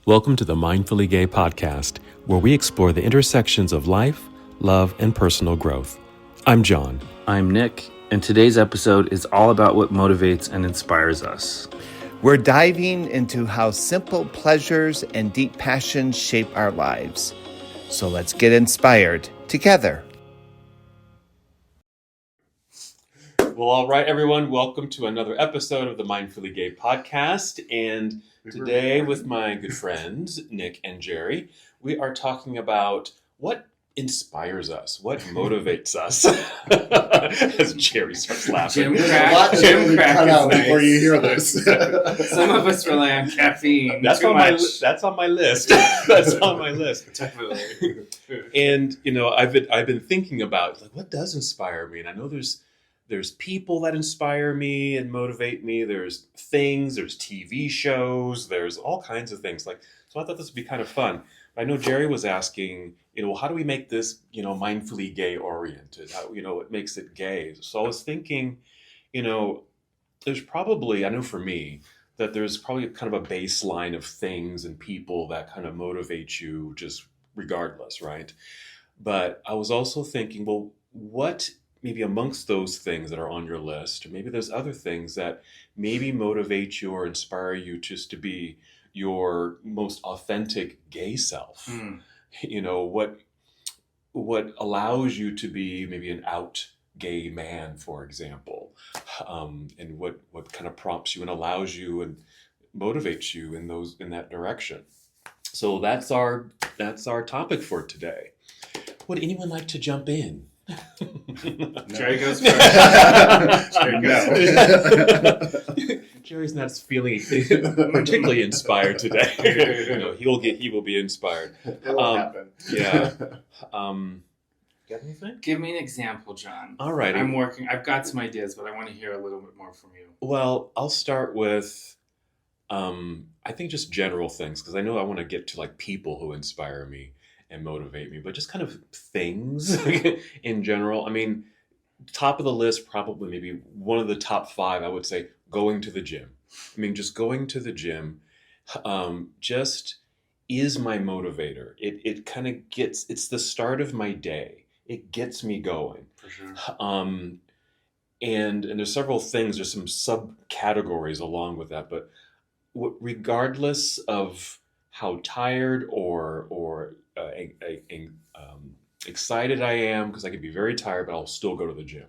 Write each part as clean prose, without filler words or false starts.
Welcome to the Mindfully Gay podcast, where we explore the intersections of life, love, and personal growth. I'm John. I'm Nick, and today's episode is all about what motivates and inspires us. We're diving into how simple pleasures and deep passions shape our lives. So let's get inspired together. Well, all right, everyone. Welcome to another episode of the Mindfully Gay podcast. And today, with my good friends, Nick and Jerry, we are talking about what inspires us, what motivates us. As Jerry starts laughing. Jim crack is nice. Before you hear this. Some of us rely on caffeine. That's on my list. That's on my list. Definitely. And I've been thinking about what does inspire me, and I know there's people that inspire me and motivate me. There's things, there's TV shows, there's all kinds of things. So I thought this would be kind of fun. I know Jerry was asking, how do we make this, mindfully gay oriented? How, what makes it gay? So I was thinking, there's probably, I know for me, that there's probably kind of a baseline of things and people that kind of motivate you just regardless, right? But I was also thinking, well, what maybe amongst those things that are on your list, or maybe there's other things that maybe motivate you or inspire you just to be your most authentic gay self. What allows you to be maybe an out gay man, for example, and what kind of prompts you and allows you and motivates you in that direction. So that's our topic for today. Would anyone like to jump in? Jerry goes first. Jerry's not feeling particularly inspired today. He will be inspired. It'll happen. Yeah. Got anything? Give me an example, John. All right. I've got some ideas, but I want to hear a little bit more from you. Well, I'll start with, I think just general things, because I know I want to get to people who inspire me and motivate me, but just kind of things in general. I mean, top of the list, probably maybe one of the top 5, I would say going to the gym. I mean, just going to the gym just is my motivator. It kind of it's the start of my day. It gets me going. For sure. And there's several things, there's some subcategories along with that, but regardless of how tired or excited I am, because I can be very tired, but I'll still go to the gym.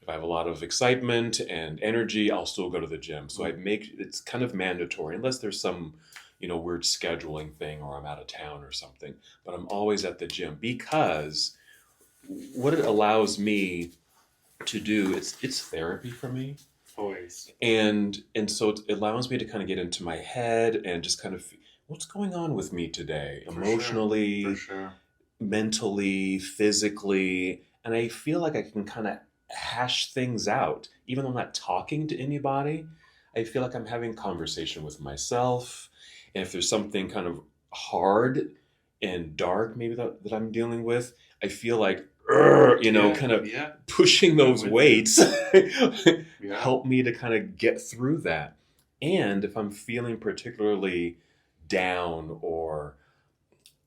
If I have a lot of excitement and energy, I'll still go to the gym. So it's kind of mandatory, unless there's some weird scheduling thing or I'm out of town or something. But I'm always at the gym, because what it allows me to do, it's therapy for me. Always. And so it allows me to kind of get into my head and just kind of what's going on with me today, emotionally, For sure. mentally, physically. And I feel like I can kind of hash things out. Even though I'm not talking to anybody, I feel like I'm having conversation with myself. And if there's something kind of hard and dark maybe that I'm dealing with, I feel like, pushing those weights help me to kind of get through that. And if I'm feeling particularly down or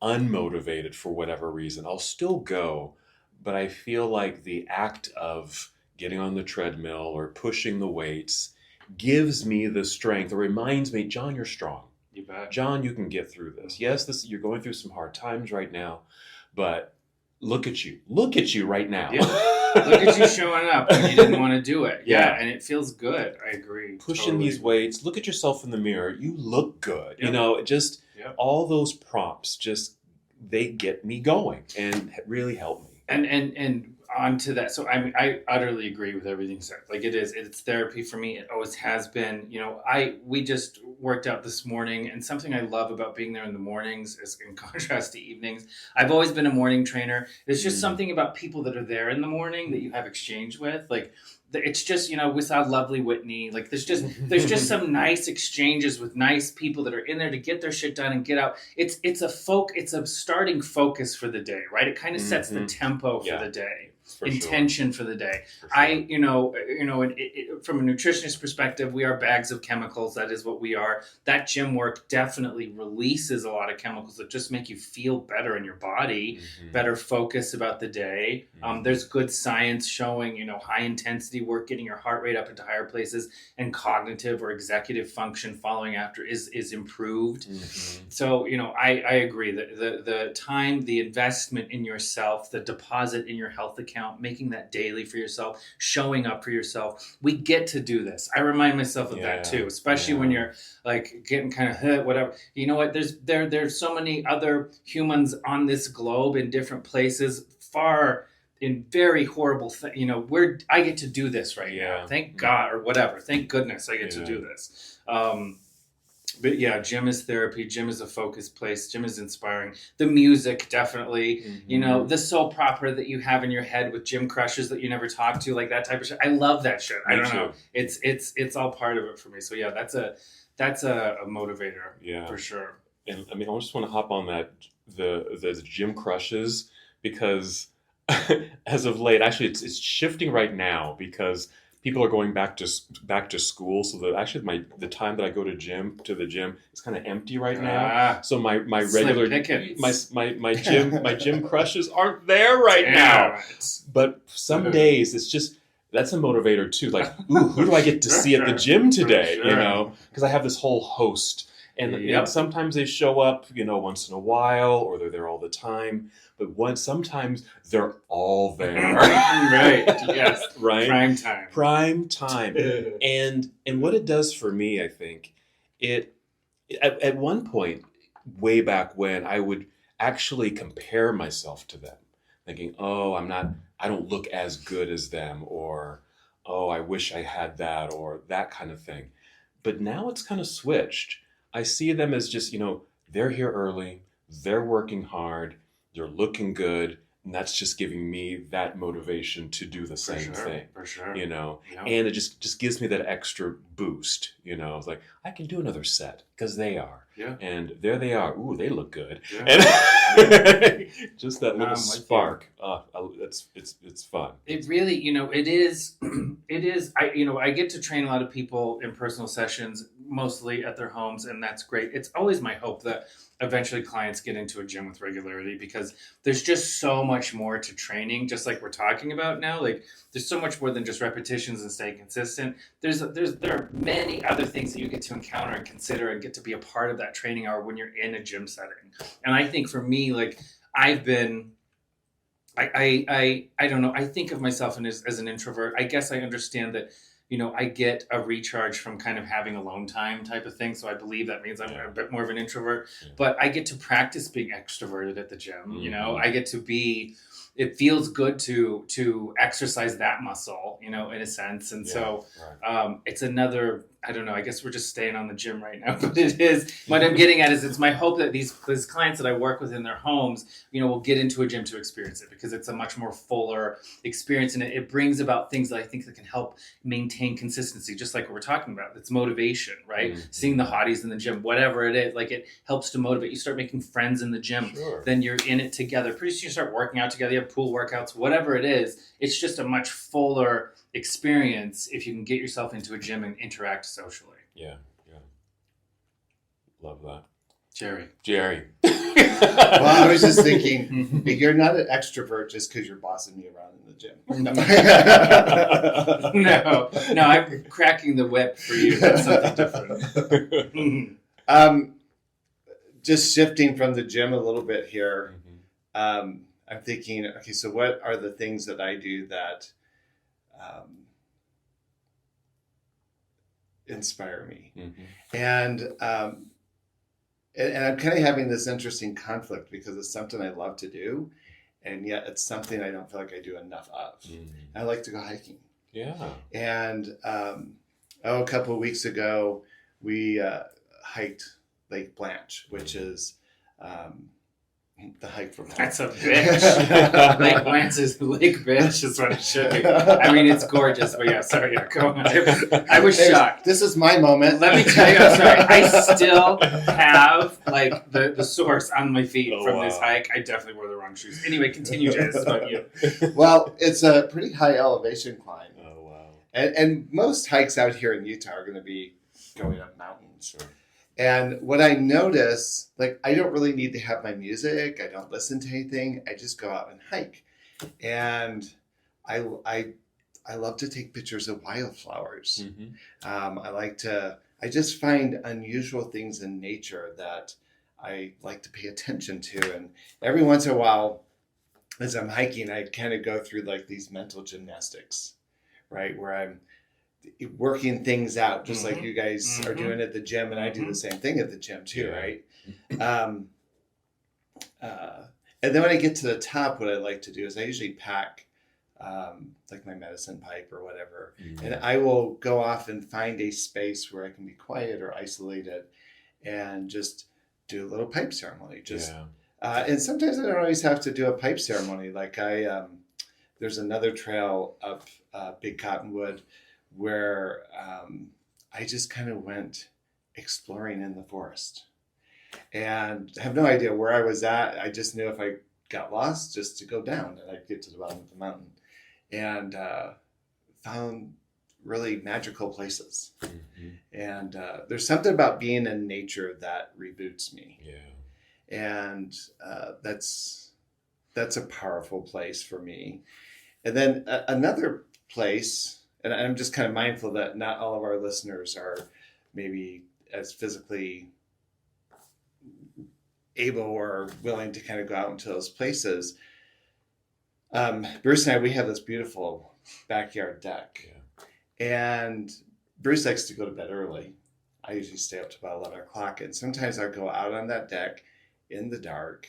unmotivated for whatever reason, I'll still go, but I feel like the act of getting on the treadmill or pushing the weights gives me the strength, or reminds me, John, you're strong. You bet. John, you can get through this. Yes, you're going through some hard times right now, but look at you right now. Yeah. Look at you showing up when you didn't want to do it. Yeah, and it feels good. I agree. Pushing these weights. Look at yourself in the mirror. You look good. Yep. All those prompts, they get me going and really help me. And on to that. So I utterly agree with everything you said. It's therapy for me. It always has been. We just worked out this morning, and something I love about being there in the mornings is, in contrast to evenings, I've always been a morning trainer. There's just something about people that are there in the morning that you have exchange with. it's just, we saw Lovely Whitney. Like there's just some nice exchanges with nice people that are in there to get their shit done and get out. It's a starting focus for the day, right? It kind of sets the tempo for the day. Intention for the day. For sure. From a nutritionist perspective, we are bags of chemicals. That is what we are. That gym work definitely releases a lot of chemicals that just make you feel better in your body, better focus about the day. There's good science showing, high intensity work, getting your heart rate up into higher places, and cognitive or executive function following after is improved. So, I agree that the time, the investment in yourself, the deposit in your health account, making that daily for yourself, showing up for yourself. We get to do this. I remind myself of that too, especially when you're like getting kind of hit, whatever. You know what? There's so many other humans on this globe in different places, far in very horrible I get to do this right now. Thank God, or whatever. Thank goodness I get to do this. But yeah, gym is therapy. Gym is a focus place. Gym is inspiring. The music, definitely. The soap opera that you have in your head with gym crushes that you never talk to, like that type of shit. I love that shit. I don't know. It's all part of it for me. So yeah, that's a motivator for sure. And I mean, I just want to hop on that the gym crushes, because as of late, actually, it's shifting right now because people are going back to school, so that actually the time that I go to the gym is kind of empty right now. So my regular my gym crushes aren't there right now. But some days it's just, that's a motivator too. Like, ooh, who do I get to see at the gym today? Because I have this whole host, and sometimes they show up, once in a while, or they're there all the time. But sometimes they're all there. Right. Yes. Right. Prime time. And what it does for me, I think, at one point, way back when, I would actually compare myself to them, thinking, oh, I don't look as good as them, or, oh, I wish I had that, or that kind of thing. But now it's kind of switched. I see them as just, they're here early, they're working hard, they're looking good, and that's just giving me that motivation to do the same thing. For sure. And it just gives me that extra boost. It's like, I can do another set because they are. Yeah. And there they are. Ooh, they look good. Yeah. And just that little spark. It's fun. It really, it is. I get to train a lot of people in personal sessions, mostly at their homes, and that's great. It's always my hope that eventually clients get into a gym with regularity, because there's just so much more to training, just like we're talking about now. Like, there's so much more than just repetitions and staying consistent. There are many other things that you get to encounter and consider and get to be a part of that training hour when you're in a gym setting. And I think for me, like, I've been, I don't know, I think of myself as an introvert. I guess I understand that, I get a recharge from kind of having alone time type of thing. So I believe that means I'm a bit more of an introvert, but I get to practice being extroverted at the gym. I get to be, it feels good to exercise that muscle, in a sense. And it's another, I don't know, I guess we're just staying on the gym right now, but it is, what I'm getting at is it's my hope that these clients that I work with in their homes, will get into a gym to experience it, because it's a much more fuller experience, and it brings about things that I think that can help maintain consistency, just like what we're talking about. It's motivation, right? Seeing the hotties in the gym, whatever it is, like, it helps to motivate. You start making friends in the gym, then you're in it together. Pretty soon you start working out together, you have pool workouts, whatever it is. It's just a much fuller experience if you can get yourself into a gym and interact socially. Yeah. Love that. Jerry. Well, I was just thinking, you're not an extrovert just because you're bossing me around in the gym. No, I'm cracking the whip for you. That's something different. Just shifting from the gym a little bit here. I'm thinking, okay, so what are the things that I do that inspire me? And I'm kind of having this interesting conflict, because it's something I love to do, and yet it's something I don't feel like I do enough of. I like to go hiking. Yeah. And a couple of weeks ago, we hiked Lake Blanche, which is The hike from That's a bitch. Lake Lance is Lake Bitch is what it should be. I mean, it's gorgeous, but yeah, sorry, yeah, go on. I was shocked. This is my moment. Let me tell you, I'm sorry. I still have like the source on my feet from this hike. I definitely wore the wrong shoes. Anyway, continue, Jay. This is about you. Well, it's a pretty high elevation climb. Oh, wow. And most hikes out here in Utah are going to be going up mountains. Sure. And what I notice, like, I don't really need to have my music. I don't listen to anything. I just go out and hike. And I love to take pictures of wildflowers. I just find unusual things in nature that I like to pay attention to. And every once in a while, as I'm hiking, I kind of go through like these mental gymnastics, right? Where I'm working things out, just like you guys are doing at the gym, and I do the same thing at the gym too, right? And then when I get to the top, what I like to do is I usually pack like my medicine pipe or whatever, and I will go off and find a space where I can be quiet or isolated and just do a little pipe ceremony. And sometimes I don't always have to do a pipe ceremony. Like there's another trail up Big Cottonwood where I just kind of went exploring in the forest. And I have no idea where I was at. I just knew if I got lost, just to go down and I'd get to the bottom of the mountain. And found really magical places. And there's something about being in nature that reboots me. And that's a powerful place for me. And then another place, and I'm just kind of mindful that not all of our listeners are maybe as physically able or willing to kind of go out into those places. Bruce and I, we have this beautiful backyard deck. And Bruce likes to go to bed early. I usually stay up to about 11 o'clock. And sometimes I'll go out on that deck in the dark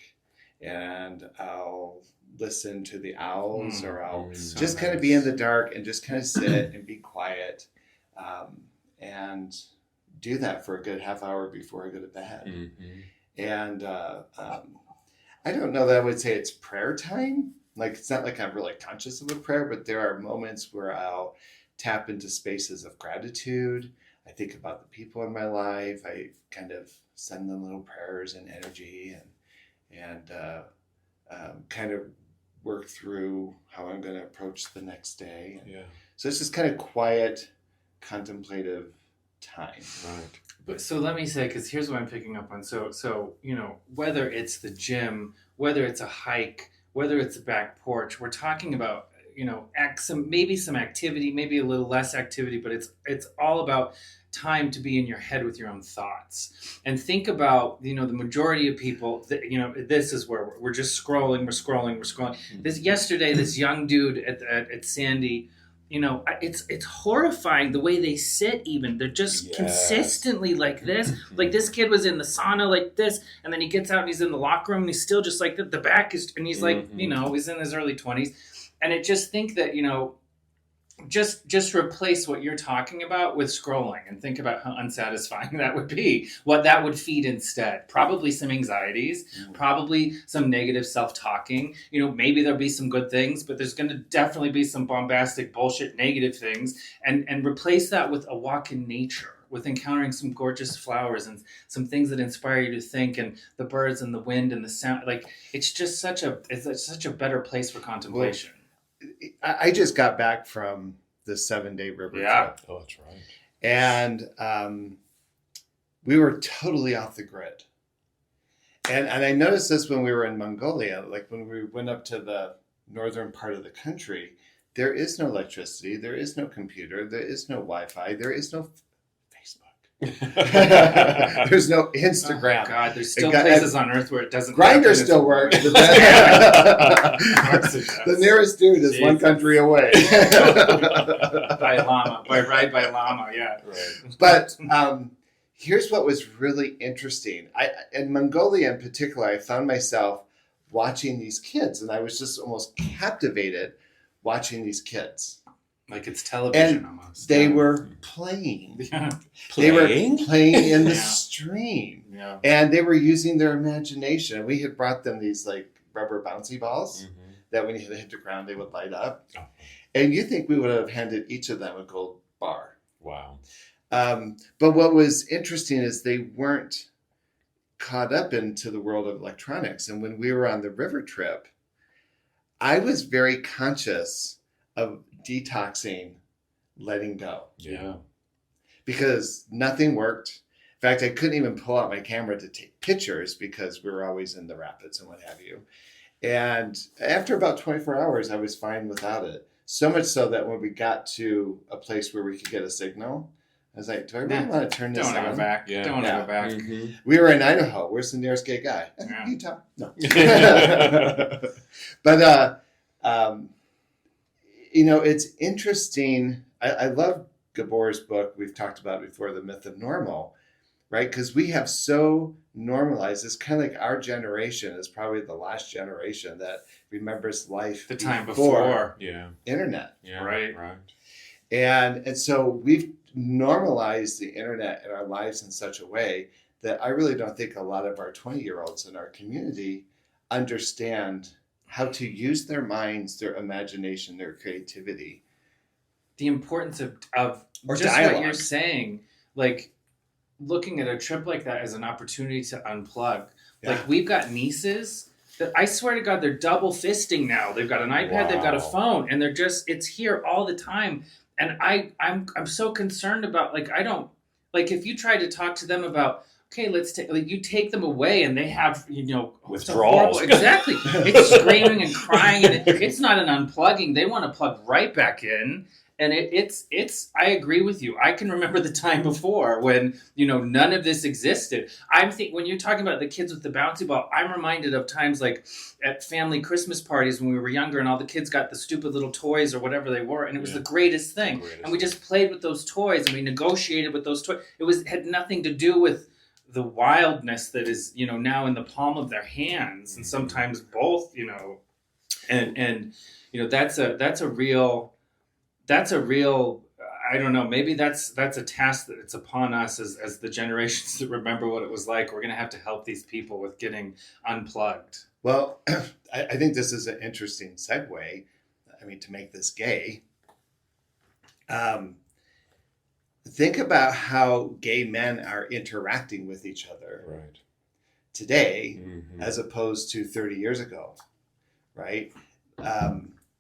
and I'll listen to the owls, or I'll just kind of be in the dark and just kind of sit and be quiet, and do that for a good half hour before I go to bed. And I don't know that I would say it's prayer time. Like, it's not like I'm really conscious of a prayer, but there are moments where I'll tap into spaces of gratitude. I think about the people in my life. I kind of send them little prayers and energy, and kind of work through how I'm going to approach the next day. So it's just kind of quiet, contemplative time. Right. But so let me say, because here's what I'm picking up on. So whether it's the gym, whether it's a hike, whether it's a back porch, we're talking about maybe some activity, maybe a little less activity, but it's all about time to be in your head with your own thoughts. And think about, the majority of people, this is where we're just scrolling. Yesterday, this young dude at Sandy, it's horrifying the way they sit even. They're just consistently like this. Like, this kid was in the sauna like this, and then he gets out and he's in the locker room and he's still just like the back is, and he's like, he's in his early 20s. And I just think that, just replace what you're talking about with scrolling and think about how unsatisfying that would be. What that would feed instead. Probably some anxieties, probably some negative self-talking. Maybe there'll be some good things, but there's going to definitely be some bombastic bullshit negative things. And replace that with a walk in nature, with encountering some gorgeous flowers and some things that inspire you to think, and the birds and the wind and the sound. Like, it's just such a better place for contemplation. I just got back from the 7-day river trip. Oh, that's right. And we were totally off the grid. And I noticed this when we were in Mongolia, like when we went up to the northern part of the country, there is no electricity, there is no computer, there is no Wi-Fi, there is no Facebook. There's no Instagram. Oh, God, there's still places on Earth where it doesn't. Grindr still works. The nearest dude is one country away. By llama, yeah. Right. But here's what was really interesting. In Mongolia in particular, I found myself watching these kids, and I was just almost captivated watching these kids. Like it's television And almost. they Yeah. were playing. Yeah. They were Playing? playing in the Yeah. stream. Yeah. And they were using their imagination. We had brought them these like rubber bouncy balls that when you hit the ground, they would light up. Oh, And you think we would have handed each of them a gold bar. wow. But what was interesting is they weren't caught up into the world of electronics. And when we were on the river trip, I was very conscious of detoxing, letting go, Yeah. because nothing worked. In fact, I couldn't even pull out my camera to take pictures because we were always in the rapids and what have you. And after about 24 hours, I was fine without it. So much so that when we got to a place where we could get a signal, I was like, do I really want to turn this Don't on? go back. Yeah. Don't Yeah. go back. Mhm. We were in Idaho. Where's the nearest gay guy? Yeah. Utah. No. But, it's interesting. I love Gabor's book. We've talked about before, The Myth of Normal, right? Because we have so normalized. It's kind of like our generation is probably the last generation that remembers life The time before. Yeah. internet. Yeah. Right. Right. And so we've normalized the internet in our lives in such a way that I really don't think a lot of our 20-year-olds in our community understand how to use their minds, their imagination, their creativity. The importance of Or just dialogue. what you're saying, like looking at a trip like that as an opportunity to unplug. Yeah. Like we've got nieces that I swear to God, they're double fisting now. They've got an iPad, they've got a Wow. phone, and it's here all the time. And I'm so concerned about, like, I don't, like, if you try to talk to them about, okay, let's take, like, you take them away and they have, Withdrawals. Exactly. It's screaming and crying, and it's not an unplugging. They want to plug right back in. And it's, I agree with you. I can remember the time before when, none of this existed. When you're talking about the kids with the bouncy ball, I'm reminded of times like at family Christmas parties when we were younger and all the kids got the stupid little toys or whatever they were. And it was the greatest thing. And we just played with those toys and we negotiated with those toys. Had nothing to do with the wildness that is, now in the palm of their hands. And sometimes both, and that's a real, I don't know, maybe that's a task that it's upon us as the generations that remember what it was like. We're going to have to help these people with getting unplugged. Well, I think this is an interesting segue. To make this gay. Think about how gay men are interacting with each other Right. today as opposed to 30 years ago, right?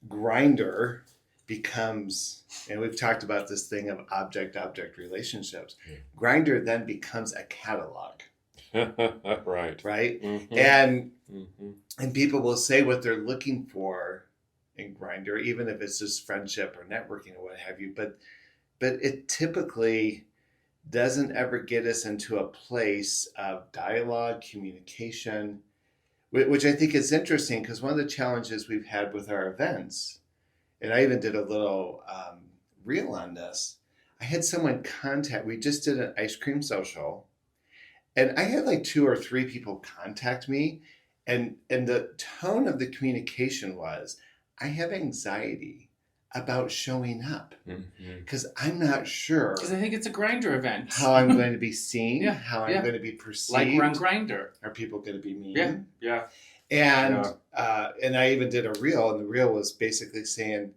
Grindr becomes, and we've talked about this thing of object-object relationships. Yeah. Grindr then becomes a catalog, Right. right? Mhm. And people will say what they're looking for in Grindr, even if it's just friendship or networking or what have you. But it typically doesn't ever get us into a place of dialogue, communication, which I think is interesting because one of the challenges we've had with our events, and I even did a little reel on this, I had someone we just did an ice cream social, and I had like 2 or 3 people contact me, and the tone of the communication was, I have anxiety about showing up because I'm not sure Because I think it's a Grindr event. how I'm going to be seen, Yeah, how I'm going to be perceived. Like we're on Grindr. Are people going to be mean? Yeah. And I even did a reel, and the reel was basically saying,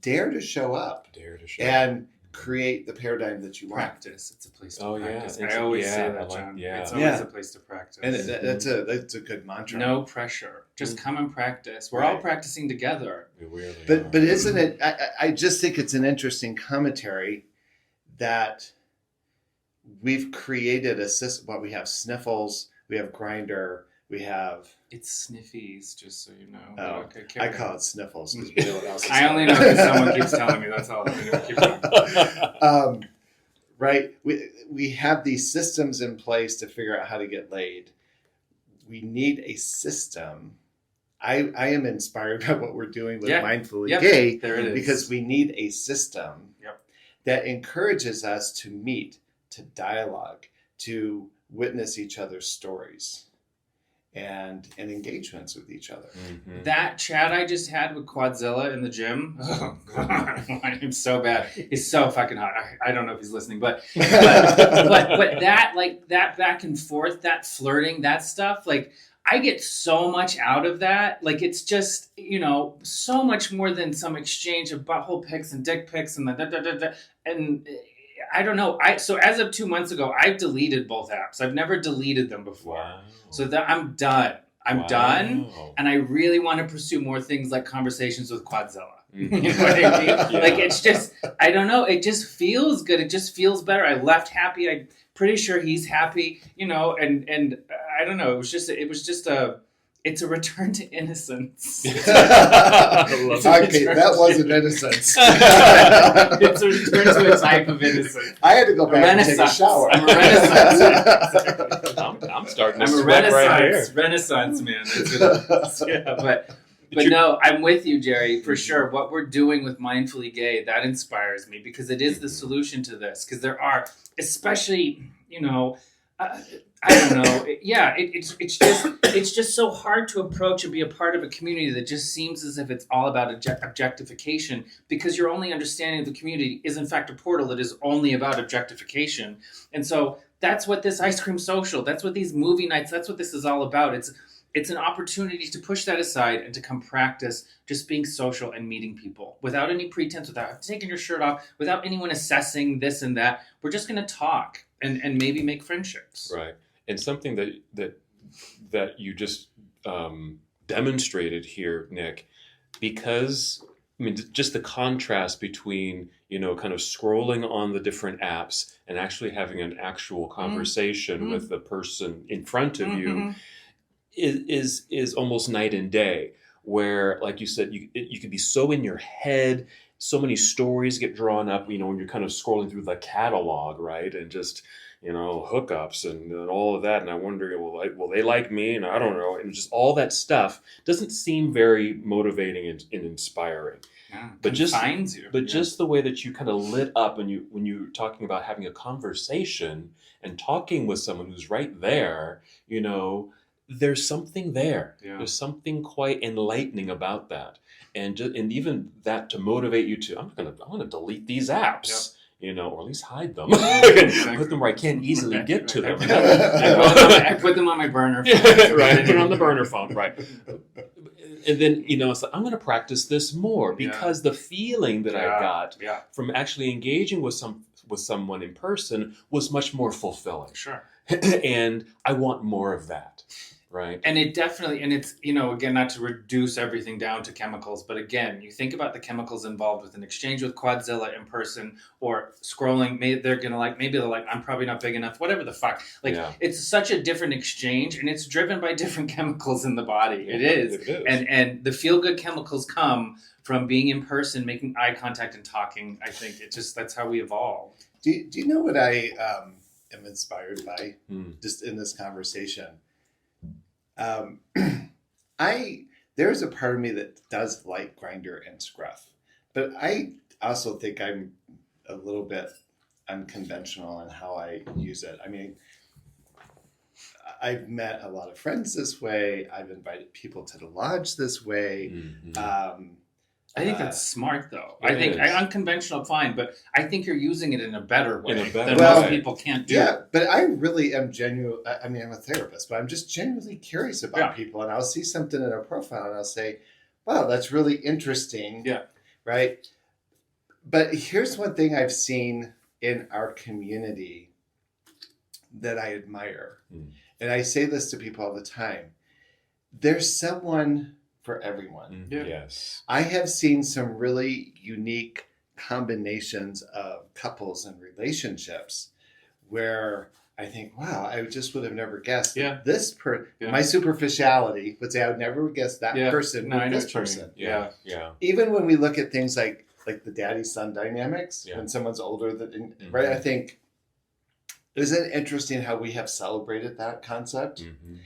dare to show up Dare to show. and create the paradigm that you want. Practice. It's a place to Oh, yeah. practice. It's- I always yeah, say I that, like- John. yeah. It's always Yeah. a place to practice. And that's a good mantra. No pressure. Just come and practice. We're all Right. practicing together. We really But are. isn't it? I just think it's an interesting commentary that we've created a system. Well, we have Sniffles, we have Grindr, we have. It's sniffies, just so you know. Oh, Okay, I carry call on. it Sniffles because we know what else. I only know because someone keeps telling me. That's all. Anyway, keep going. Right. We have these systems in place to figure out how to get laid. We need a system. I am inspired by what we're doing with Mindfully Gay There it is. because we need a system Yep. that encourages us to meet, to dialogue, to witness each other's stories. and engagements with each other. Mm-hmm. That chat I just had with Quadzilla in the gym, oh god, I'm so bad. He's so fucking hot. I don't know if he's listening, but that, like, that back and forth, that flirting, that stuff, like, I get so much out of that. Like, it's just, so much more than some exchange of butthole pics and dick pics and and I don't know. So as of 2 months ago, I've deleted both apps. I've never deleted them before. Wow. So that I'm done. I'm Wow. done, and I really want to pursue more things like conversations with Quadzilla. Mm-hmm. You know what I mean? Yeah. Like, it's just, I don't know. It just feels good. It just feels better. I left happy. I'm pretty sure he's happy. And I don't know. It's a return to innocence. Okay, that wasn't innocence. It's a return to a type of innocence. I had to go back and take a shower. I'm a renaissance. I'm starting to I'm a sweat right here. renaissance man. That's what it is. Yeah, but no, I'm with you, Jerry, for sure. What we're doing with Mindfully Gay, that inspires me, because it is the solution to this. Because there are, especially, I don't know. It's just so hard to approach and be a part of a community that just seems as if it's all about objectification, because your only understanding of the community is in fact a portal that is only about objectification. And so that's what this ice cream social, that's what these movie nights, that's what this is all about. It's an opportunity to push that aside and to come practice just being social and meeting people without any pretense, without taking your shirt off, without anyone assessing this and that. We're just going to talk and maybe make friendships. Right. And something that you just demonstrated here, Nick, because just the contrast between kind of scrolling on the different apps and actually having an actual conversation with the person in front of you is almost night and day. Where, like you said, you could be so in your head, so many stories get drawn up, when you're kind of scrolling through the catalog, right, and just hookups and all of that, and I wonder, will they like me? And I don't know, and just all that stuff doesn't seem very motivating and inspiring. Yeah, but confines you. But just the way that you kind of lit up when you're talking about having a conversation and talking with someone who's right there, there's something there. Yeah. There's something quite enlightening about that, and even that to motivate you to, I'm gonna delete these apps. Yep. Or at least hide them. Exactly. Put them where I can't easily get to them. I put them on my burner phone. Right, put it on the burner phone, right. And then, it's like, I'm going to practice this more, because the feeling that I got from actually engaging with someone in person was much more fulfilling. Sure. And I want more of that. Right. And it definitely, and it's, again, not to reduce everything down to chemicals, but again, you think about the chemicals involved with an exchange with Quadzilla in person or scrolling. Maybe they're like, I'm probably not big enough, whatever the fuck. It's such a different exchange, and it's driven by different chemicals in the body. It is. And the feel-good chemicals come from being in person, making eye contact and talking. I think that's how we evolve. Do you know what I am inspired by just in this conversation? There's a part of me that does like Grindr and Scruff, but I also think I'm a little bit unconventional in how I use it. I mean, I've met a lot of friends this way. I've invited people to the lodge this way. Mm-hmm. I think that's smart, though. I think unconventional, fine, but I think you're using it in a better way than most people can't do. Yeah, but I really am genuine. I mean, I'm a therapist, but I'm just genuinely curious about people, and I'll see something in a profile, and I'll say, "Wow, that's really interesting." Yeah, right. But here's one thing I've seen in our community that I admire, and I say this to people all the time: there's someone for everyone. Yeah. Yes. I have seen some really unique combinations of couples and relationships where I think, wow, I just would have never guessed this my superficiality would say I would never guess that person with this person. Yeah. Even when we look at things like the daddy-son dynamics, when someone's older than right, I think isn't it interesting how we have celebrated that concept? Mm-hmm.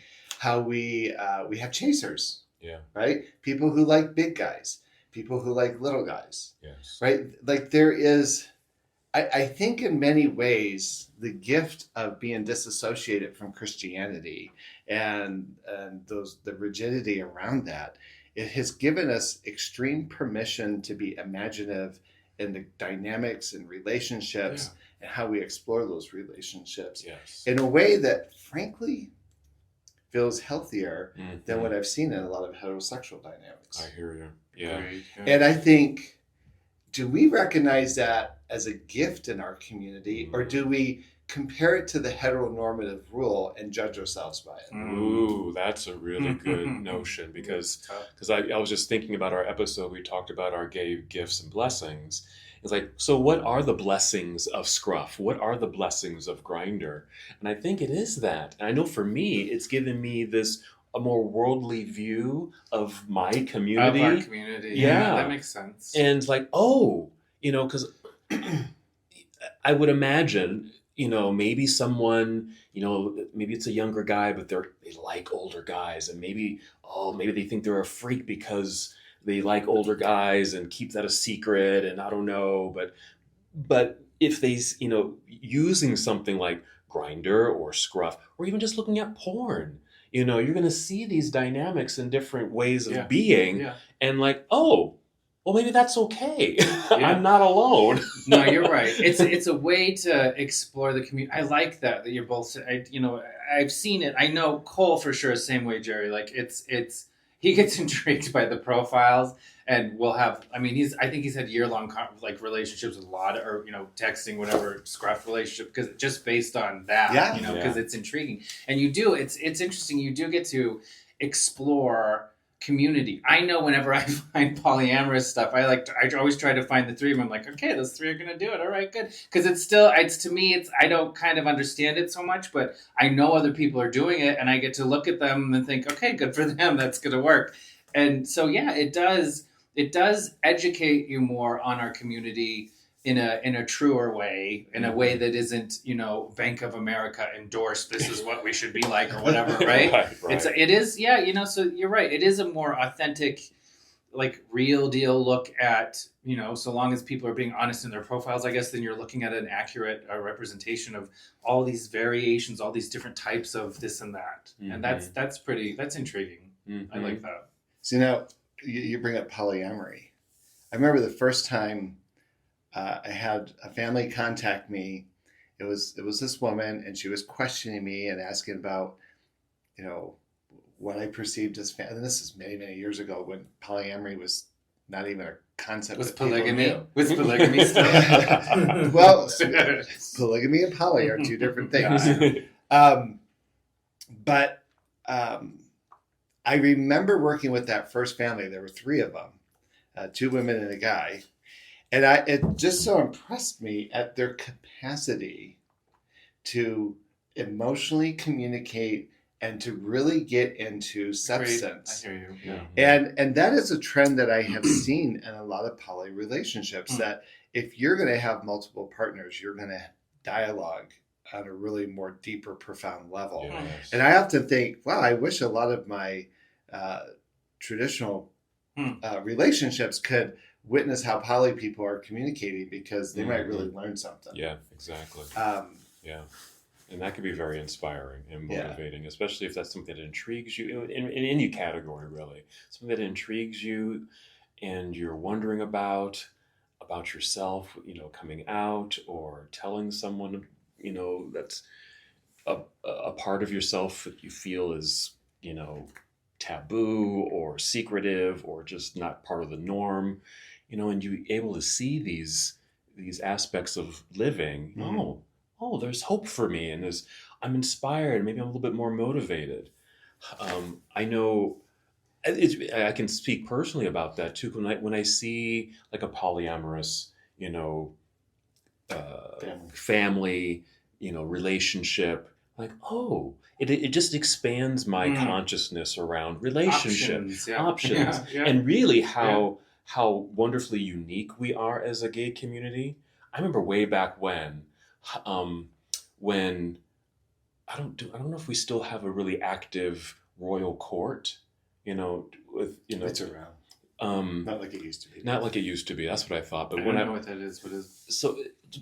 How we have chasers. Yeah. Right? People who like big guys, people who like little guys. Yes. Right? Like there is, I think in many ways, the gift of being disassociated from Christianity and the rigidity around that, it has given us extreme permission to be imaginative in the dynamics and relationships and how we explore those relationships in a way that, frankly, feels healthier than what I've seen in a lot of heterosexual dynamics. I hear you. Yeah. And I think, do we recognize that as a gift in our community, or do we compare it to the heteronormative rule and judge ourselves by it? Ooh, that's a really good notion, because I was just thinking about our episode. We talked about our gay gifts and blessings. It's like, so what are the blessings of Scruff? What are the blessings of Grindr? And I think it is that. And I know for me, it's given me a more worldly view of my community. Of our community. Yeah. That makes sense. And like, because I would imagine, maybe someone, maybe it's a younger guy, but they like older guys, and maybe they think they're a freak because they like older guys and keep that a secret, and I don't know, but if they, using something like Grindr or Scruff, or even just looking at porn, you're going to see these dynamics in different ways of being, and like, well, maybe that's okay. I'm not alone. No, you're right. It's a way to explore the community. I like that you're both. I've seen it. I know Cole for sure. Same way, Jerry. Like he gets intrigued by the profiles, and we'll have. I think he's had year-long relationships with a lot, or texting, whatever, Scruff relationship, because just based on that, because it's intriguing, and you do. It's interesting. You do get to explore community. I know whenever I find polyamorous stuff, I always try to find the three of them. I'm like, okay, those three are going to do it. All right, good. Because to me, I don't kind of understand it so much, but I know other people are doing it, and I get to look at them and think, okay, good for them. That's going to work. And so, it does educate you more on our community in a truer way, in a way that isn't, Bank of America endorsed, this is what we should be like, or whatever, right? Right. It is, so you're right. It is a more authentic, real deal look at, so long as people are being honest in their profiles, I guess, then you're looking at an accurate representation of all these variations, all these different types of this and that. And that's intriguing. I like that. So now you bring up polyamory. I remember the first time I had a family contact me. It was this woman, and she was questioning me and asking about, what I perceived as family. And this is many, many years ago, when polyamory was not even a concept. Was polygamy? Was polygamy still? Well, polygamy and poly are two different things. But I remember working with that first family. There were three of them, two women and a guy. And it just so impressed me at their capacity to emotionally communicate and to really get into substance. I hear you. Yeah. And that is a trend that I have seen in a lot of poly relationships, that if you're going to have multiple partners, you're going to dialogue on a really more deeper, profound level. Yes. And I often think, wow, I wish a lot of my traditional relationships could witness how poly people are communicating, because they might really learn something. Yeah, exactly. And that can be very inspiring and motivating, especially if that's something that intrigues you in any category, really. Something that intrigues you and you're wondering about yourself, coming out or telling someone, that's a part of yourself that you feel is, taboo or secretive or just not part of the norm. And you're able to see these aspects of living. Oh, there's hope for me, and I'm inspired. Maybe I'm a little bit more motivated. I know I can speak personally about that too. When I see like a polyamorous, family, relationship, like, it just expands my consciousness around relationships, options, and really how wonderfully unique we are as a gay community. I remember way back when I don't know if we still have a really active royal court, It's around. Not like it used to be. Not like it used to be. That's what I thought. But I don't know what that is. What is? So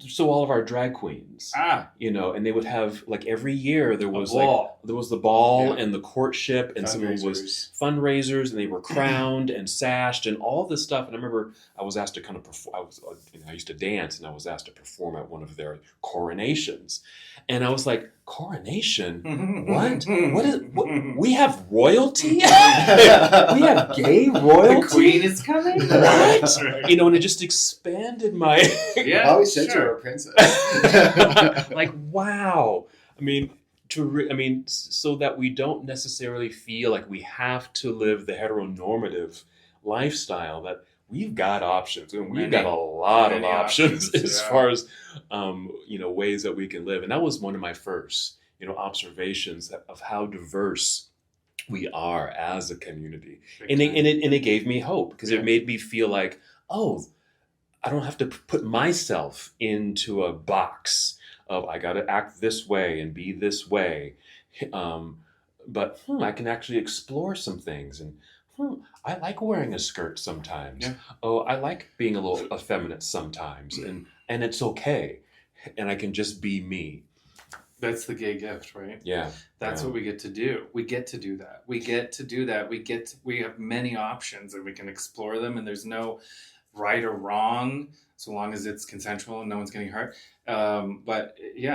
so all of our drag queens, and they would have, like, every year there was the ball and the courtship, and someone was fundraisers, and they were crowned and sashed and all this stuff. And I remember I was asked to kind of perform. I used to dance, and I was asked to perform at one of their coronations, and I was like, coronation? What? What? We have royalty? We have gay royalty? The queen is coming? What? And it just expanded my... I always said you were a princess. Like, wow. So that we don't necessarily feel like we have to live the heteronormative lifestyle, that we've got options, and we've got a lot of options as far as ways that we can live. And that was one of my first observations of how diverse we are as a community. And it gave me hope, because it made me feel like, oh, I don't have to put myself into a box of, I got to act this way and be this way. But I can actually explore some things. And I like wearing a skirt sometimes. Yeah. Oh, I like being a little effeminate sometimes. And it's okay. And I can just be me. That's the gay gift, right? Yeah. That's what we get to do. We get to do that. We have many options, and we can explore them, and there's no right or wrong, so long as it's consensual and no one's getting hurt. But you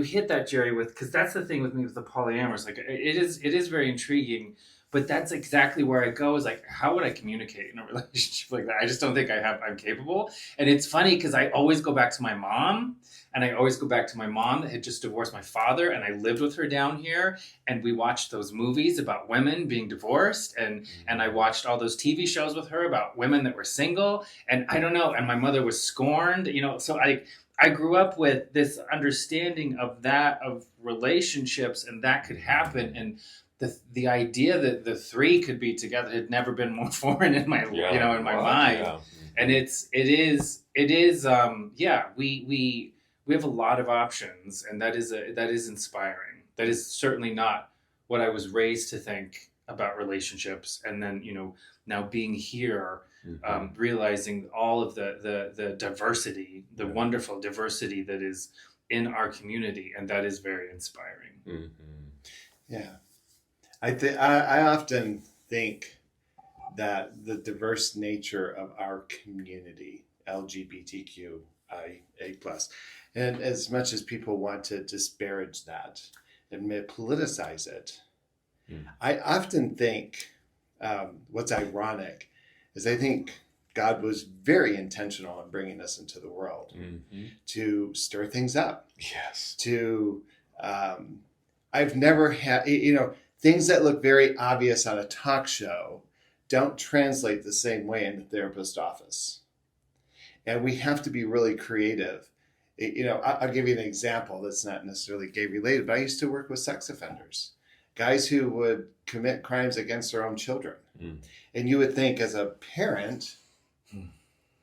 hit that, Jerry, because that's the thing with me with the polyamorous. Like, it is very intriguing, but that's exactly where I go, is like, how would I communicate in a relationship like that? I just don't think I'm capable. And it's funny, because I always go back to my mom, and I always go back to my mom that had just divorced my father, and I lived with her down here, and we watched those movies about women being divorced, and I watched all those TV shows with her about women that were single, and I don't know, and my mother was scorned, so I grew up with this understanding of relationships, and that could happen, and the idea that the three could be together had never been more foreign in my mind. Yeah. And we have a lot of options, and that is inspiring. That is certainly not what I was raised to think about relationships. And then, now being here, realizing all of the diversity, the wonderful diversity that is in our community, and that is very inspiring. Mm-hmm. Yeah. I often think that the diverse nature of our community, LGBTQIA+, and as much as people want to disparage that and politicize it, I often think what's ironic is I think God was very intentional in bringing us into the world to stir things up. Yes. I've never had, things that look very obvious on a talk show don't translate the same way in the therapist office. And we have to be really creative. I'll give you an example that's not necessarily gay related, but I used to work with sex offenders, guys who would commit crimes against their own children. And you would think, as a parent,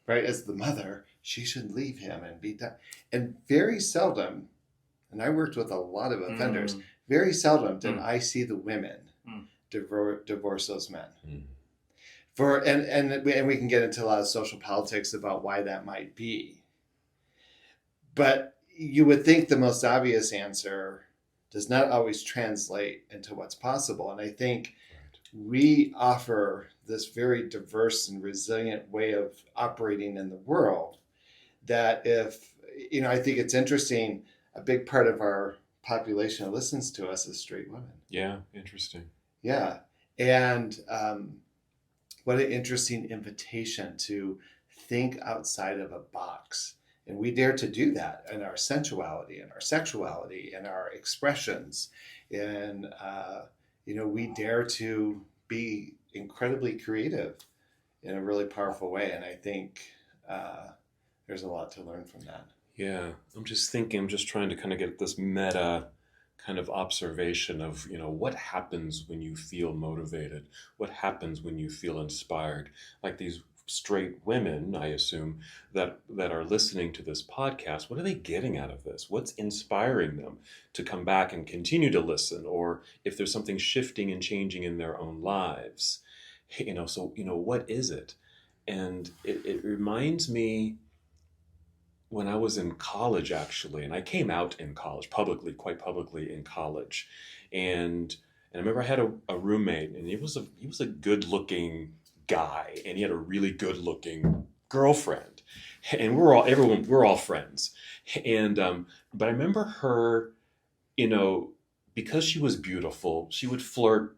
right, as the mother, she should leave him and be done. And very seldom, and I worked with a lot of offenders, very seldom did I see the women divorce those men. And we can get into a lot of social politics about why that might be. But you would think the most obvious answer does not always translate into what's possible. And I think we offer this very diverse and resilient way of operating in the world that I think it's interesting, a big part of our population that listens to us is straight women. Yeah, interesting. Yeah. And what an interesting invitation to think outside of a box. And we dare to do that in our sensuality and our sexuality and our expressions. And, we dare to be incredibly creative in a really powerful way. And I think there's a lot to learn from that. Yeah. I'm just trying to kind of get this meta kind of observation of, what happens when you feel motivated? What happens when you feel inspired? Like these straight women, I assume, that are listening to this podcast, what are they getting out of this? What's inspiring them to come back and continue to listen? Or if there's something shifting and changing in their own lives, what is it? And it reminds me when I was in college, actually, and I came out in college publicly, quite publicly in college. And I remember I had a roommate, and he was a good looking guy, and he had a really good looking girlfriend. And we're all friends. And but I remember her, you know, because she was beautiful, she would flirt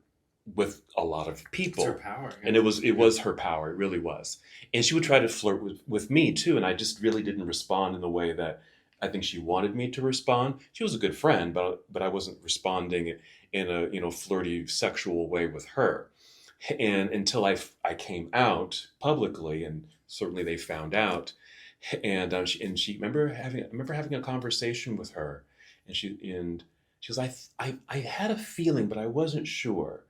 with a lot of It's her people. power. And Yeah. it was her power, it really was. And she would try to flirt with me too, and I just really didn't respond in the way that I think she wanted me to respond. She was a good friend, but I wasn't responding in a, flirty sexual way with her. And until I came out publicly, and certainly they found out. And she I remember having a conversation with her, and she was, I had a feeling, but I wasn't sure.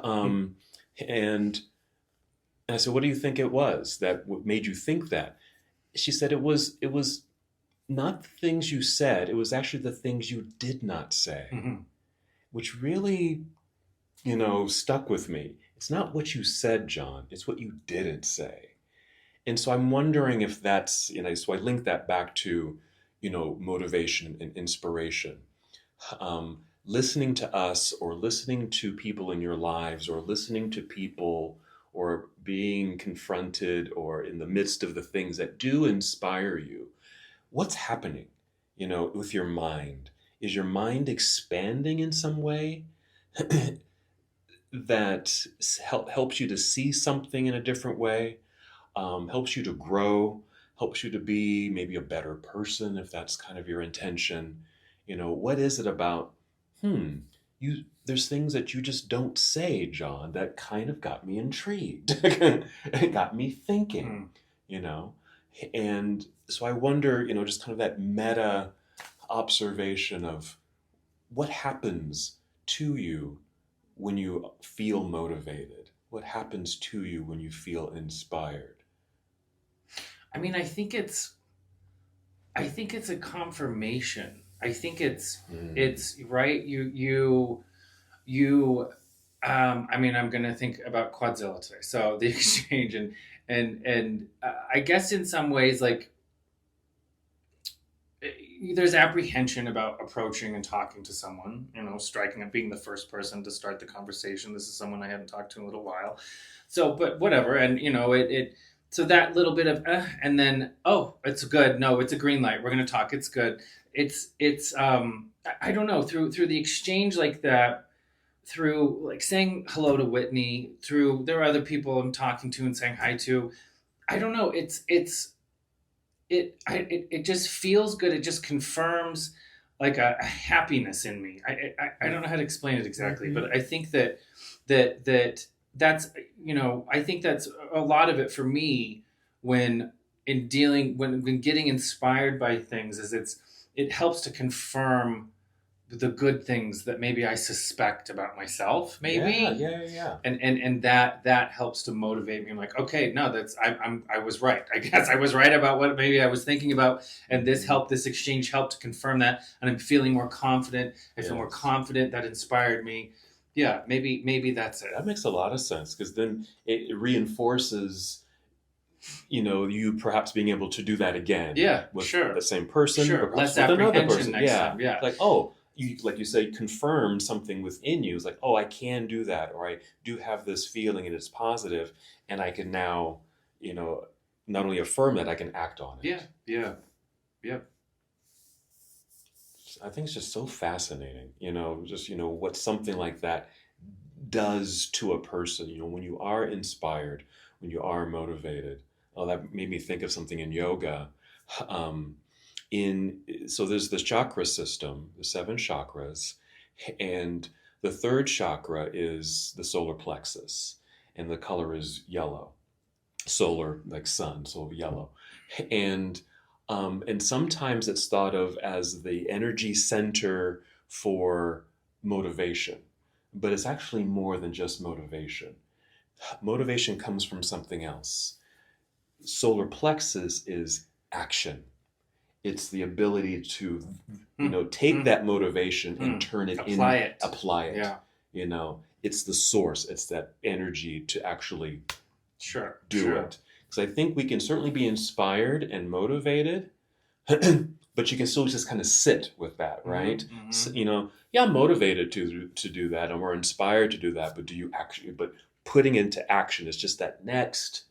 Um, and and I said, "What do you think it was that made you think that?" She said, "It was not the things you said. It was actually the things you did not say," Mhm. which really, stuck with me. It's not what you said, John. It's what you didn't say. And so I'm wondering if that's, so I link that back to, motivation and inspiration. Listening to us, or listening to people in your lives, or listening to people, or being confronted, or in the midst of the things that do inspire you. What's happening, with your mind? Is your mind expanding in some way that helps you to see something in a different way, helps you to grow, helps you to be maybe a better person, if that's kind of your intention? What is it about, there's things that you just don't say, John, that kind of got me intrigued. It got me thinking, you know? And so I wonder, just kind of that meta observation of what happens to you when you feel motivated? What happens to you when you feel inspired? I mean, I think it's a confirmation. I think it's right. I mean, I'm gonna think about Quadzilla today. So the exchange, and I guess in some ways, like, there's apprehension about approaching and talking to someone, striking up, being the first person to start the conversation. This is someone I hadn't talked to in a little while. So, but whatever. And, so that little bit of, and then, oh, it's good. No, it's a green light. We're going to talk. It's good. I don't know, through the exchange like that, through like saying hello to Whitney, there are other people I'm talking to and saying hi to. I don't know. It just feels good. It just confirms like a happiness in me. I don't know how to explain it exactly, Mm-hmm. but I think that's I think that's a lot of it for me when when getting inspired by things is it helps to confirm the good things that maybe I suspect about myself, maybe. Yeah. And that helps to motivate me. I'm like, okay, no, I was right. I guess I was right about what maybe I was thinking about, and this exchange helped to confirm that, and I'm feeling more confident. I feel more Yes. confident. That inspired me. Yeah, maybe that's it. That makes a lot of sense, because then it reinforces, you perhaps being able to do that again. Yeah, with sure. the same person, Sure, or perhaps less with another apprehension person. next Yeah. time. Yeah. Like, oh, like you say, confirm something within you. It's like, oh, I can do that, or I do have this feeling and it's positive, and I can now, not only affirm it, I can act on it. Yeah. I think it's just so fascinating, just, what something like that does to a person, when you are inspired, when you are motivated. Oh, that made me think of something in yoga. Um, so there's the chakra system, the 7 chakras, and the third chakra is the solar plexus, and the color is yellow. Solar, like sun, so yellow. And and sometimes it's thought of as the energy center for motivation, but it's actually more than just motivation. Motivation comes from something else. Solar plexus is action. It's the ability to, take that motivation and turn it apply it. Yeah. It's the source. It's that energy to actually Sure. do Sure. it. Because I think we can certainly be inspired and motivated, but you can still just kind of sit with that, right? Mm-hmm. You know, yeah, I'm motivated to do that, and we're inspired to do that, but do you actually? But putting into action is just that next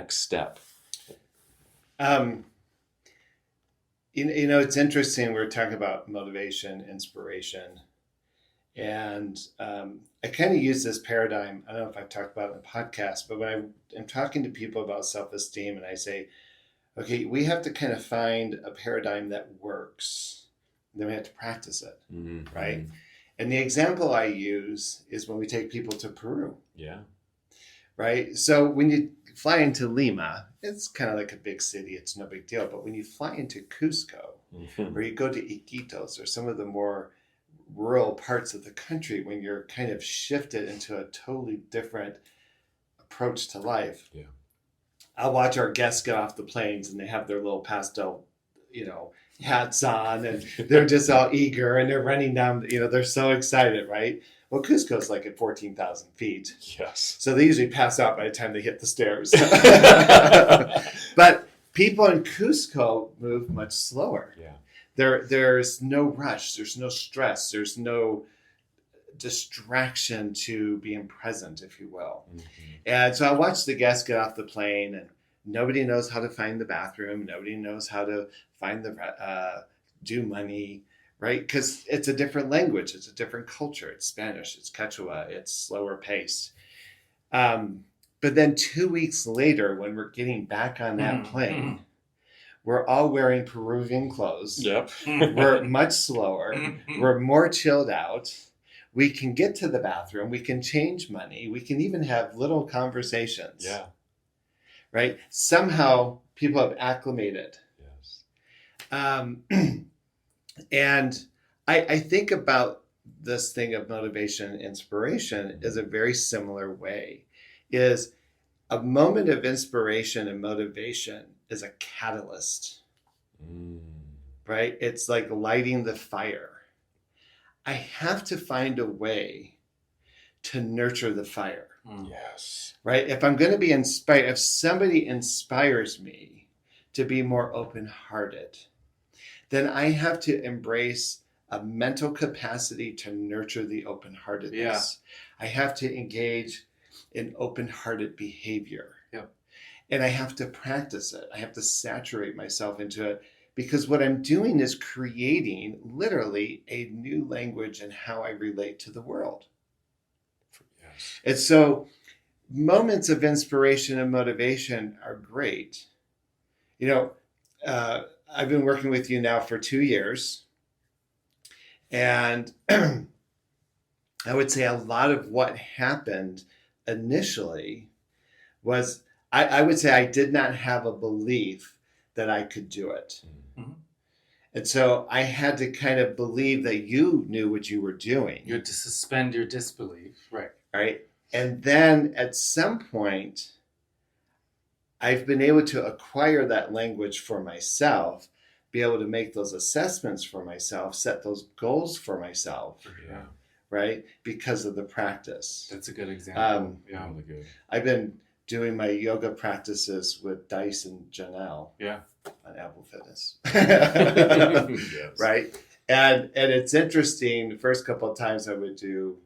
step. You know, it's interesting. We're talking about motivation, inspiration, and I kind of use this paradigm. I don't know if I've talked about it in the podcast, but when I'm talking to people about self-esteem, and I say, okay, we have to kind of find a paradigm that works. Then we have to practice it, Mm-hmm. right? And the example I use is when we take people to Peru. Yeah. Right? So when you fly into Lima, it's kind of like a big city. It's no big deal. But when you fly into Cusco, Mm-hmm. or you go to Iquitos, or some of the more rural parts of the country, when you're kind of shifted into a totally different approach to life. Yeah. I'll watch our guests get off the planes and they have their little pastel, hats on, and they're just all eager and they're running down, they're so excited, right? Well, Cusco's like at 14,000 feet. Yes. So they usually pass out by the time they hit the stairs. But people in Cusco move much slower. Yeah. There's no rush. There's no stress. There's no distraction to being present, if you will. Mm-hmm. And so I watched the guests get off the plane, and nobody knows how to find the bathroom. Nobody knows how to find do money, right? Because it's a different language. It's a different culture. It's Spanish. It's Quechua. It's slower paced. But then 2 weeks later, when we're getting back on that plane, we're all wearing Peruvian clothes. Yep. We're much slower. We're more chilled out. We can get to the bathroom. We can change money. We can even have little conversations. Yeah. Right? Somehow people have acclimated. Yes. And I think about this thing of motivation and inspiration is a very similar way. Is a moment of inspiration and motivation is a catalyst. Right? It's like lighting the fire. I have to find a way to nurture the fire. Yes. Right? If I'm going to be inspired, if somebody inspires me to be more open-hearted, then I have to embrace a mental capacity to nurture the open-heartedness. Yeah. I have to engage in open-hearted behavior. Yep. And I have to practice it. I have to saturate myself into it. Because what I'm doing is creating literally a new language in how I relate to the world. Yes. And so moments of inspiration and motivation are great. I've been working with you now for 2 years. And I would say a lot of what happened initially was, I would say I did not have a belief that I could do it. Mm-hmm. And so I had to kind of believe that you knew what you were doing. You had to suspend your disbelief. Right. Right. And then at some point, I've been able to acquire that language for myself, be able to make those assessments for myself, set those goals for myself. Yeah. Right. Because of the practice. That's a good example. Yeah. Really good. I've been doing my yoga practices with Dice and Janelle. Yeah. On Apple Fitness. Yes. Right. And it's interesting. The first couple of times I would do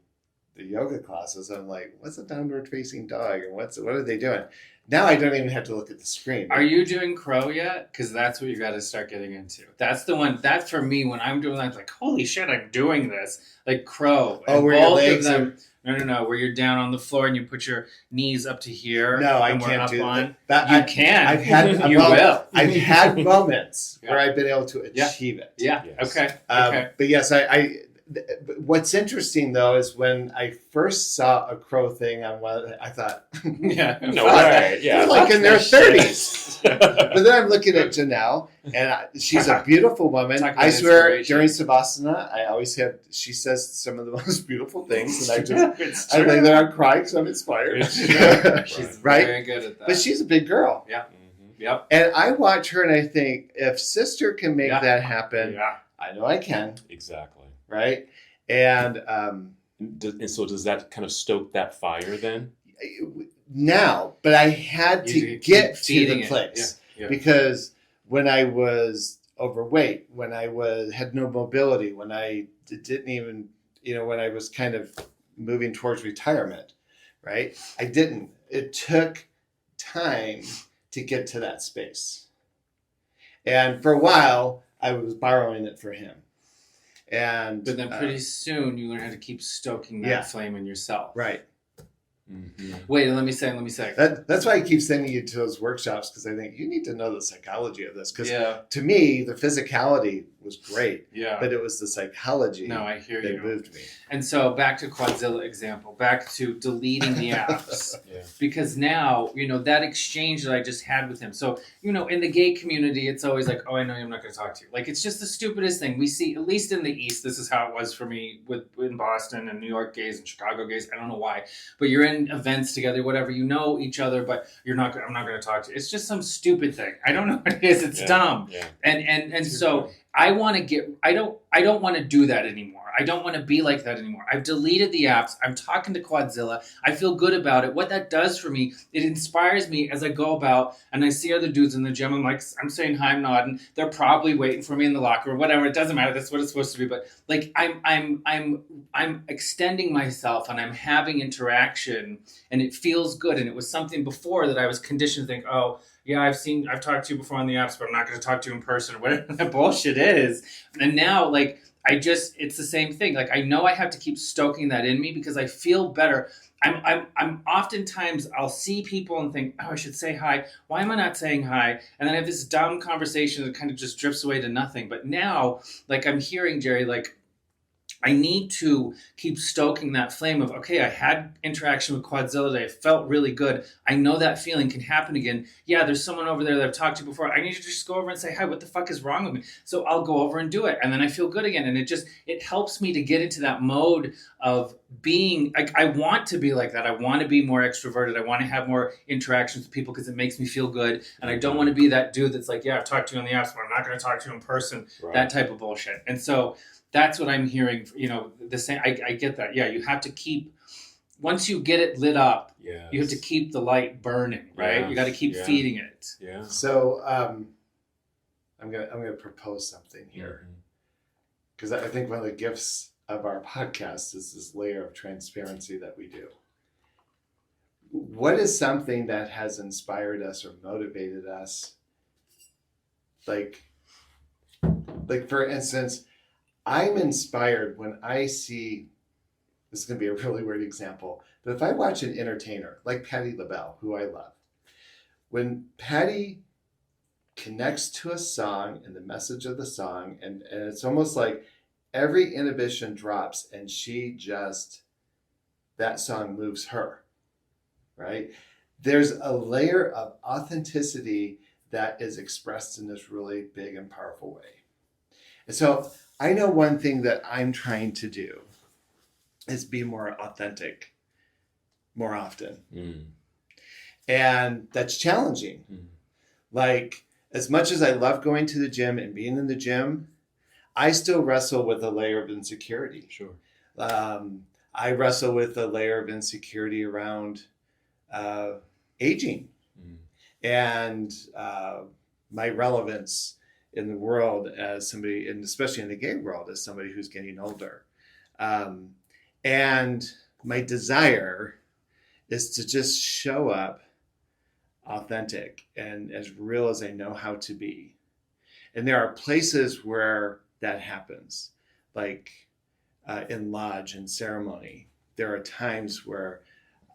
the yoga classes, I'm like, what's a downward facing dog? And what are they doing? Now I don't even have to look at the screen. Are you doing crow yet? Because that's what you got to start getting into. That's the one. That for me, when I'm doing that, it's like, holy shit, I'm doing this. Like crow. Oh, and where your both legs of them. No. Where you're down on the floor and you put your knees up to here. No, I and we're can't up do on. that. You can. I've had you will. I've had moments Yeah. where I've been able to achieve it. Yeah. Yes. Okay. But yes, what's interesting though is when I first saw a crow thing on one, I thought, Yeah. No way. Yeah. they're like in their Fuck that 30s. But then I'm looking at Janelle, and she's a beautiful woman. Talk about I swear, inspiration. during Savasana, I always have. She says some of the most beautiful things, and It's I true. lay there and cry because I'm inspired. It's true. She's Right? very good at that. But she's a big girl, Yeah. Mhm. Yep. and I watch her, and I think, if sister can make Yeah. that happen, Yeah. I know I can. Exactly. Right? And And so does that kind of stoke that fire then? now, but I had to You get keep to the feeding it. place Yeah. because when I was overweight, when I had no mobility, when I didn't even, when I was kind of moving towards retirement, right? I didn't. It took time to get to that space. And for a while, I was borrowing it for him. But then pretty soon you learn how to keep stoking that flame in yourself. Right. Mm-hmm. Wait, let me say. That's why I keep sending you to those workshops, because I think you need to know the psychology of this. Because to me, the physicality was great, but it was the psychology I hear that you. moved me. And so back to Quadzilla example, back to deleting the apps. Because now, that exchange that I just had with him. So, in the gay community, it's always like, oh, I know I'm not going to talk to you. Like, it's just the stupidest thing. We see, at least in the East, this is how it was for me in Boston and New York gays and Chicago gays. I don't know why. But you're in events together, whatever, you know each other, but I'm not going to talk to you. It's just some stupid thing. I don't know what it is. It's dumb. Yeah. And so I want to I don't want to do that anymore. I don't want to be like that anymore. I've deleted the apps. I'm talking to Quadzilla. I feel good about it. What that does for me, it inspires me as I go about and I see other dudes in the gym. I'm saying hi, I'm nodding. They're probably waiting for me in the locker or whatever. It doesn't matter. That's what it's supposed to be. But like I'm extending myself and I'm having interaction and it feels good. And it was something before that I was conditioned to think, oh, yeah, I've talked to you before on the apps, but I'm not going to talk to you in person or whatever that bullshit is. And now, like, it's the same thing. Like, I know I have to keep stoking that in me because I feel better. I'm oftentimes I'll see people and think, oh, I should say hi. Why am I not saying hi? And then I have this dumb conversation that kind of just drifts away to nothing. But now, like, I'm hearing Jerry, like, I need to keep stoking that flame of, okay, I had interaction with Quadzilla today. It felt really good. I know that feeling can happen again. Yeah, there's someone over there that I've talked to before. I need to just go over and say, hi, what the fuck is wrong with me? So I'll go over and do it. And then I feel good again. And it helps me to get into that mode of being, like, I want to be like that. I want to be more extroverted. I want to have more interactions with people because it makes me feel good. And I don't want to be that dude that's like, yeah, I've talked to you on the apps, but I'm not going to talk to you in person. Right. That type of bullshit. And so that's what I'm hearing, the same. I get that. Yeah, you have to keep, once you get it lit up, you have to keep the light burning, right? Yes. You got to keep feeding it. Yeah. So I'm gonna propose something here, because I think one of the gifts of our podcast is this layer of transparency that we do. What is something that has inspired us or motivated us? Like for instance, I'm inspired when I see, this is going to be a really weird example, but if I watch an entertainer like Patti LaBelle, who I love, when Patti connects to a song and the message of the song, and it's almost like every inhibition drops and that song moves her, right? There's a layer of authenticity that is expressed in this really big and powerful way. And so I know one thing that I'm trying to do is be more authentic more often. And that's challenging. Like, as much as I love going to the gym and being in the gym, I still wrestle with a layer of insecurity. Sure. I wrestle with a layer of insecurity around aging and my relevance in the world as somebody, and especially in the gay world, as somebody who's getting older. And my desire is to just show up authentic and as real as I know how to be. And there are places where that happens, like in lodge and ceremony. There are times where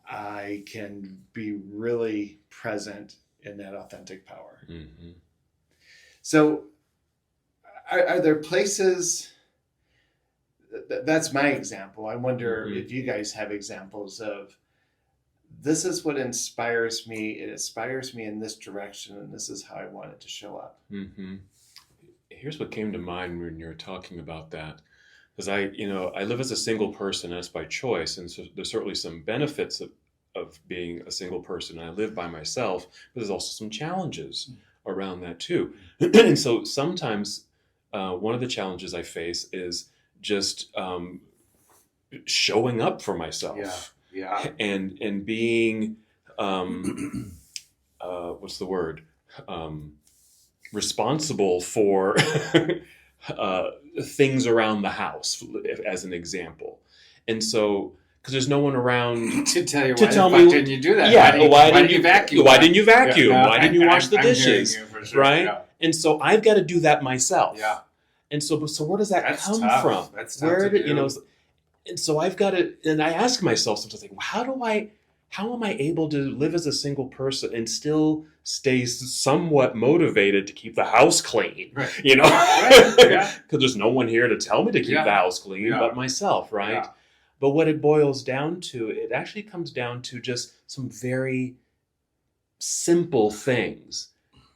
I can be really present in that authentic power. Mm-hmm. So are there places, that's my example. I wonder if you guys have examples of, this is what inspires me. It inspires me in this direction, and this is how I want it to show up. Mm-hmm. Here's what came to mind when you're talking about that. Because I live as a single person, and that's by choice. And so there's certainly some benefits of being a single person. And I live by myself, but there's also some challenges around that too. And so sometimes one of the challenges I face is just showing up for myself. Yeah. And being what's the word? Responsible for things around the house, as an example. And so, because there's no one around to tell you to why tell the fuck me, didn't you do that? yeah, Why didn't you vacuum? Why didn't you vacuum? Yeah, no, Why didn't you wash the I'm hearing dishes? you for sure, Right? Yeah. And so I've got to do that myself. Yeah. And so where does that That's come tough. from? That's tough Where to did, do. you know? And so I've got to, and I ask myself sometimes, like, how am I able to live as a single person and still stay somewhat motivated to keep the house clean? Right. You know, Right. Yeah. because there's no one here to tell me to keep Yeah. the house clean Yeah. but myself, right? Yeah. But what it boils down to, it actually comes down to just some very simple things.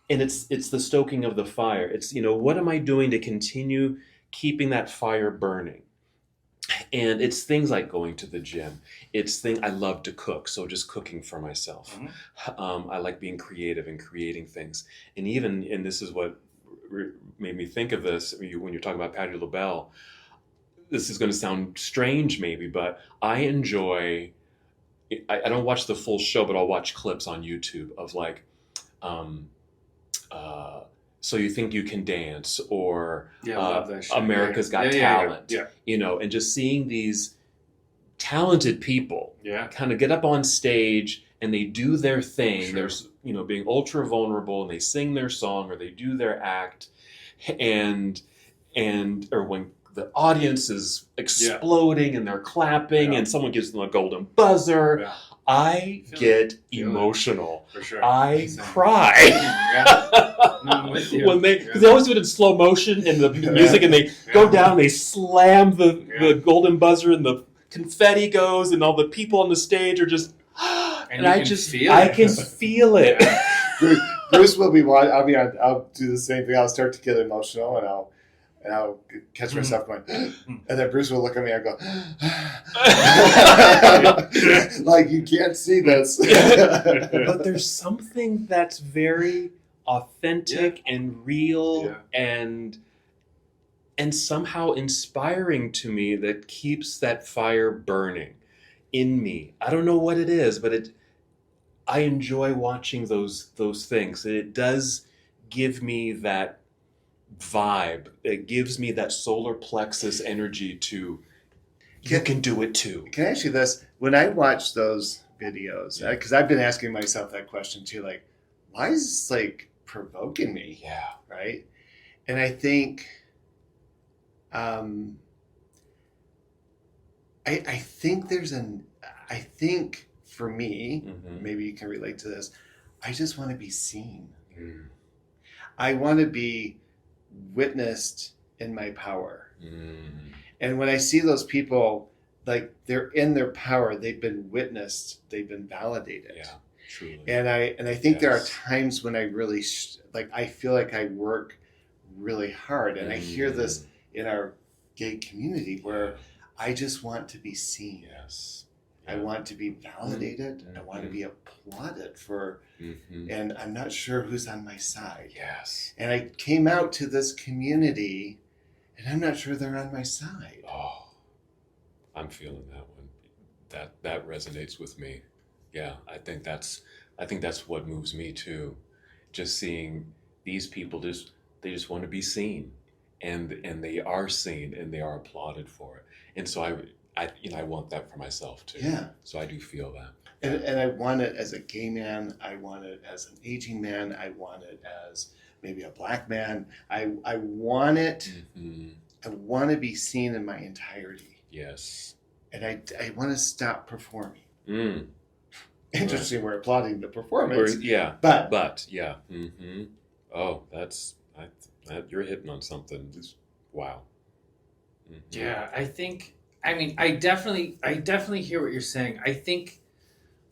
And it's the stoking of the fire. It's, what am I doing to continue keeping that fire burning? And it's things like going to the gym. I love to cook, so just cooking for myself. Mm-hmm. I like being creative and creating things. And this is what made me think of this when you're talking about Patti LaBelle. This is going to sound strange maybe, but I enjoy, I don't watch the full show, but I'll watch clips on YouTube of like, So You Think You Can Dance, or Yeah, I love that shit. America's Got Talent, and just seeing these talented people kind of get up on stage and they do their thing. Sure. There's, being ultra vulnerable, and they sing their song or they do their act, or when the audience is exploding and they're clapping and someone gives them a golden buzzer. Yeah. I get emotional. For sure. I cry. No, I'm with you. When because they always do it in slow motion in the music, and they go down, they slam the golden buzzer, and the confetti goes, and all the people on the stage are just, and I can feel it. Bruce will be watching. I'll do the same thing. I'll start to get emotional, and I'll catch myself going, and then Bruce will look at me and go, like, you can't see this. But there's something that's very authentic and real and somehow inspiring to me that keeps that fire burning in me. I don't know what it is, but I enjoy watching those things. It does give me that vibe. It gives me that solar plexus energy to, you can do it too. Can I ask you this? When I watch those videos, because I've been asking myself that question too, like, why is this like provoking me? Yeah. Right. And I think, I think I think for me, maybe you can relate to this. I just want to be seen. Mm. I want to be witnessed in my power. And when I see those people, like, they're in their power, they've been witnessed, they've been validated. Yeah, truly. And I think there are times when I really I feel like I work really hard, and I hear this in our gay community where I just want to be seen. Yes. I want to be validated. I want to be applauded for, and I'm not sure who's on my side. Yes. And I came out to this community, and I'm not sure they're on my side. Oh, I'm feeling that one. That resonates with me. Yeah, I think that's what moves me too. Just seeing these people, they just want to be seen, and they are seen, and they are applauded for it. And so I want that for myself too. Yeah. So I do feel that. And I want it as a gay man. I want it as an aging man. I want it as maybe a black man. I want it. I want to be seen in my entirety. Yes. And I want to stop performing. Interesting, Right. we're applauding the performance. But yeah. Oh, you're hitting on something. Wow. Yeah, I think. I mean, I definitely hear what you're saying. I think,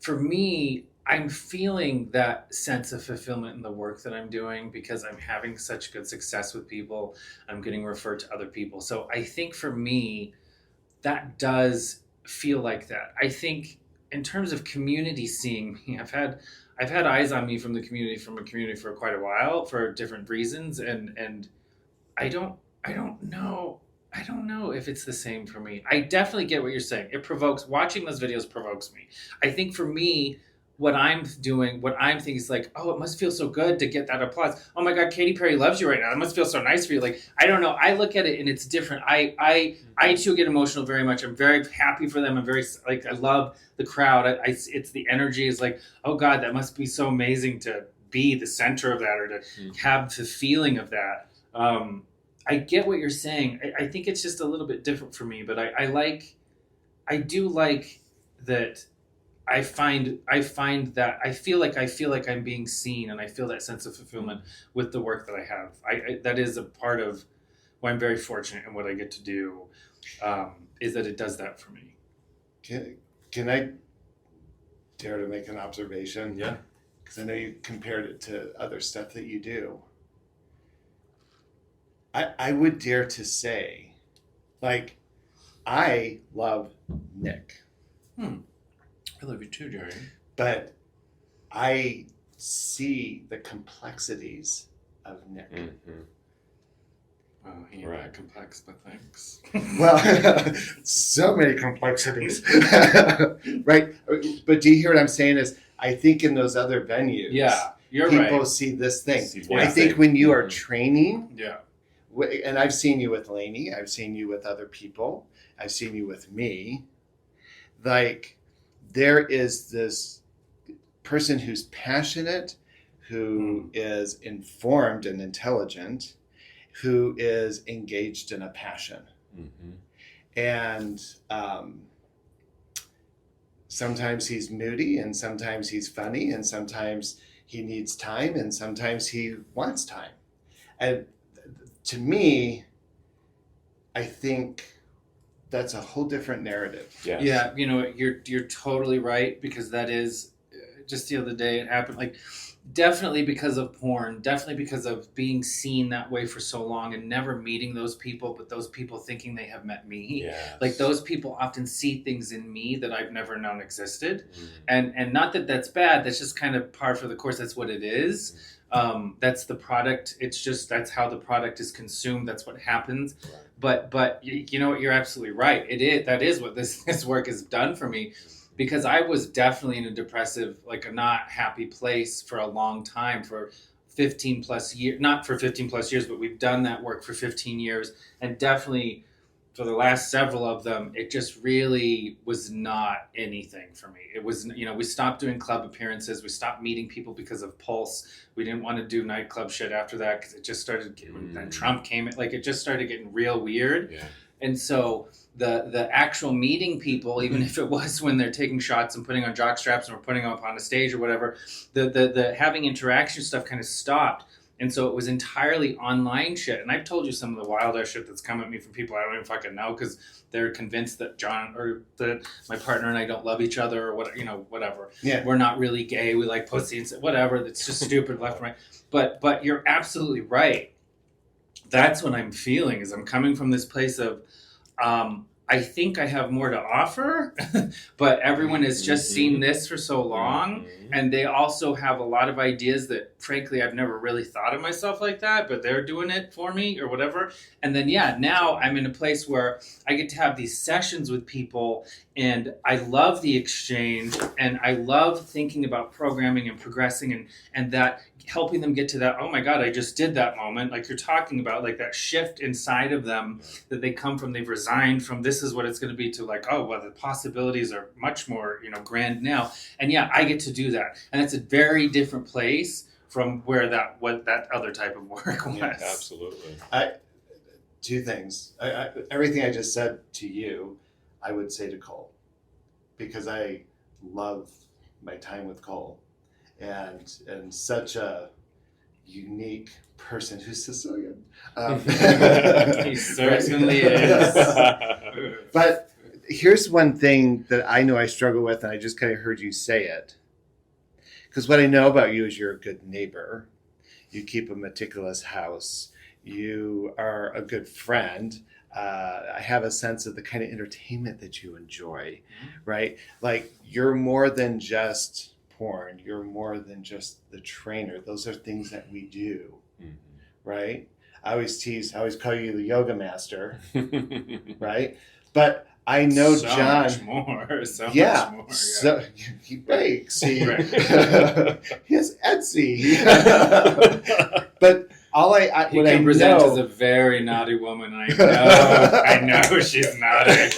for me, I'm feeling that sense of fulfillment in the work that I'm doing because I'm having such good success with people. I'm getting referred to other people. So I think for me, that does feel like that. I think in terms of community seeing me, I've had eyes on me from a community for quite a while for different reasons, and I don't know. I don't know if it's the same for me. I definitely get what you're saying. Watching those videos provokes me. I think for me, what I'm doing, what I'm thinking is like, oh, it must feel so good to get that applause. Oh my God, Katy Perry loves you right now. It must feel so nice for you. Like, I don't know. I look at it and it's different. I too get emotional very much. I'm very happy for them. I'm very, like, I love the crowd. It's the energy is like, oh God, that must be so amazing to be the center of that, or to have the feeling of that. I get what you're saying. I think it's just a little bit different for me, but I do like that. I find that I feel like I'm being seen, and I feel that sense of fulfillment with the work that I have. That is a part of why I'm very fortunate in what I get to do, is that it does that for me. Can I dare to make an observation? Yeah. Because I know you compared it to other stuff that you do. I would dare to say, like, I love Nick. I love you too, Jerry. But I see the complexities of Nick. Well, he ain't that complex, but thanks. Well, so many complexities. Right? But do you hear what I'm saying is, I think in those other venues, you're people right. see this thing. Yeah. I think when you are training, Yeah. and I've seen you with Lainey, I've seen you with other people, I've seen you with me, like, there is this person who's passionate, who is informed and intelligent, who is engaged in a passion. And sometimes he's moody, and sometimes he's funny, and sometimes he needs time, and sometimes he wants time. And to me, I think that's a whole different narrative. Yes. Yeah, you're totally right, because that is just the other day it happened, like, definitely because of porn, definitely because of being seen that way for so long and never meeting those people, but those people thinking they have met me. Yes. Like, those people often see things in me that I've never known existed. And not that that's bad, that's just kind of par for the course. That's what it is. That's the product. It's just, that's how the product is consumed. That's what happens. Right. But you know what? You're absolutely right. That is what this work has done for me, because I was definitely in a depressive, like, a not happy place for a long time, for 15 plus years, not for 15 plus years, but we've done that work for 15 years. And definitely for the last several of them, it just really was not anything for me. It was, we stopped doing club appearances. We stopped meeting people because of Pulse. We didn't want to do nightclub shit after that, because it just started, when Trump came, like, it just started getting real weird. Yeah. And so the actual meeting people, even if it was when they're taking shots and putting on jock straps and we're putting them up on a stage or whatever, the having interaction stuff kind of stopped. And so it was entirely online shit. And I've told you some of the wild ass shit that's come at me from people I don't even fucking know, because they're convinced that John, or that my partner and I don't love each other, or whatever. Yeah. We're not really gay. We like pussy and whatever. That's just stupid left and right. But you're absolutely right. That's what I'm feeling, is I'm coming from this place of, I think I have more to offer, but everyone has just seen this for so long, and they also have a lot of ideas that, frankly, I've never really thought of myself like that, but they're doing it for me or whatever. And then, now I'm in a place where I get to have these sessions with people, and I love the exchange, and I love thinking about programming and progressing, and that helping them get to that, oh my God, I just did that moment, like you're talking about, like that shift inside of them that they come from, they've resigned from this is what it's going to be, to like, oh, well, the possibilities are much more, grand now. And I get to do that. And it's a very different place from where that other type of work was. Yeah, absolutely. Two things. Everything I just said to you, I would say to Cole, because I love my time with Cole. And such a unique person who's Sicilian. He certainly is. But here's one thing that I know I struggle with, and I just kind of heard you say it. Because what I know about you is you're a good neighbor. You keep a meticulous house. You are a good friend. I have a sense of the kind of entertainment that you enjoy, right? Like, you're more than just porn. You're more than just the trainer. Those are things that we do, right? I always call you the yoga master, right? But I know so John. Much more. So Yeah. much more. Yeah. So he bakes. He, Right. he has Etsy. But all He what I can present know as a very naughty woman. I know she's naughty.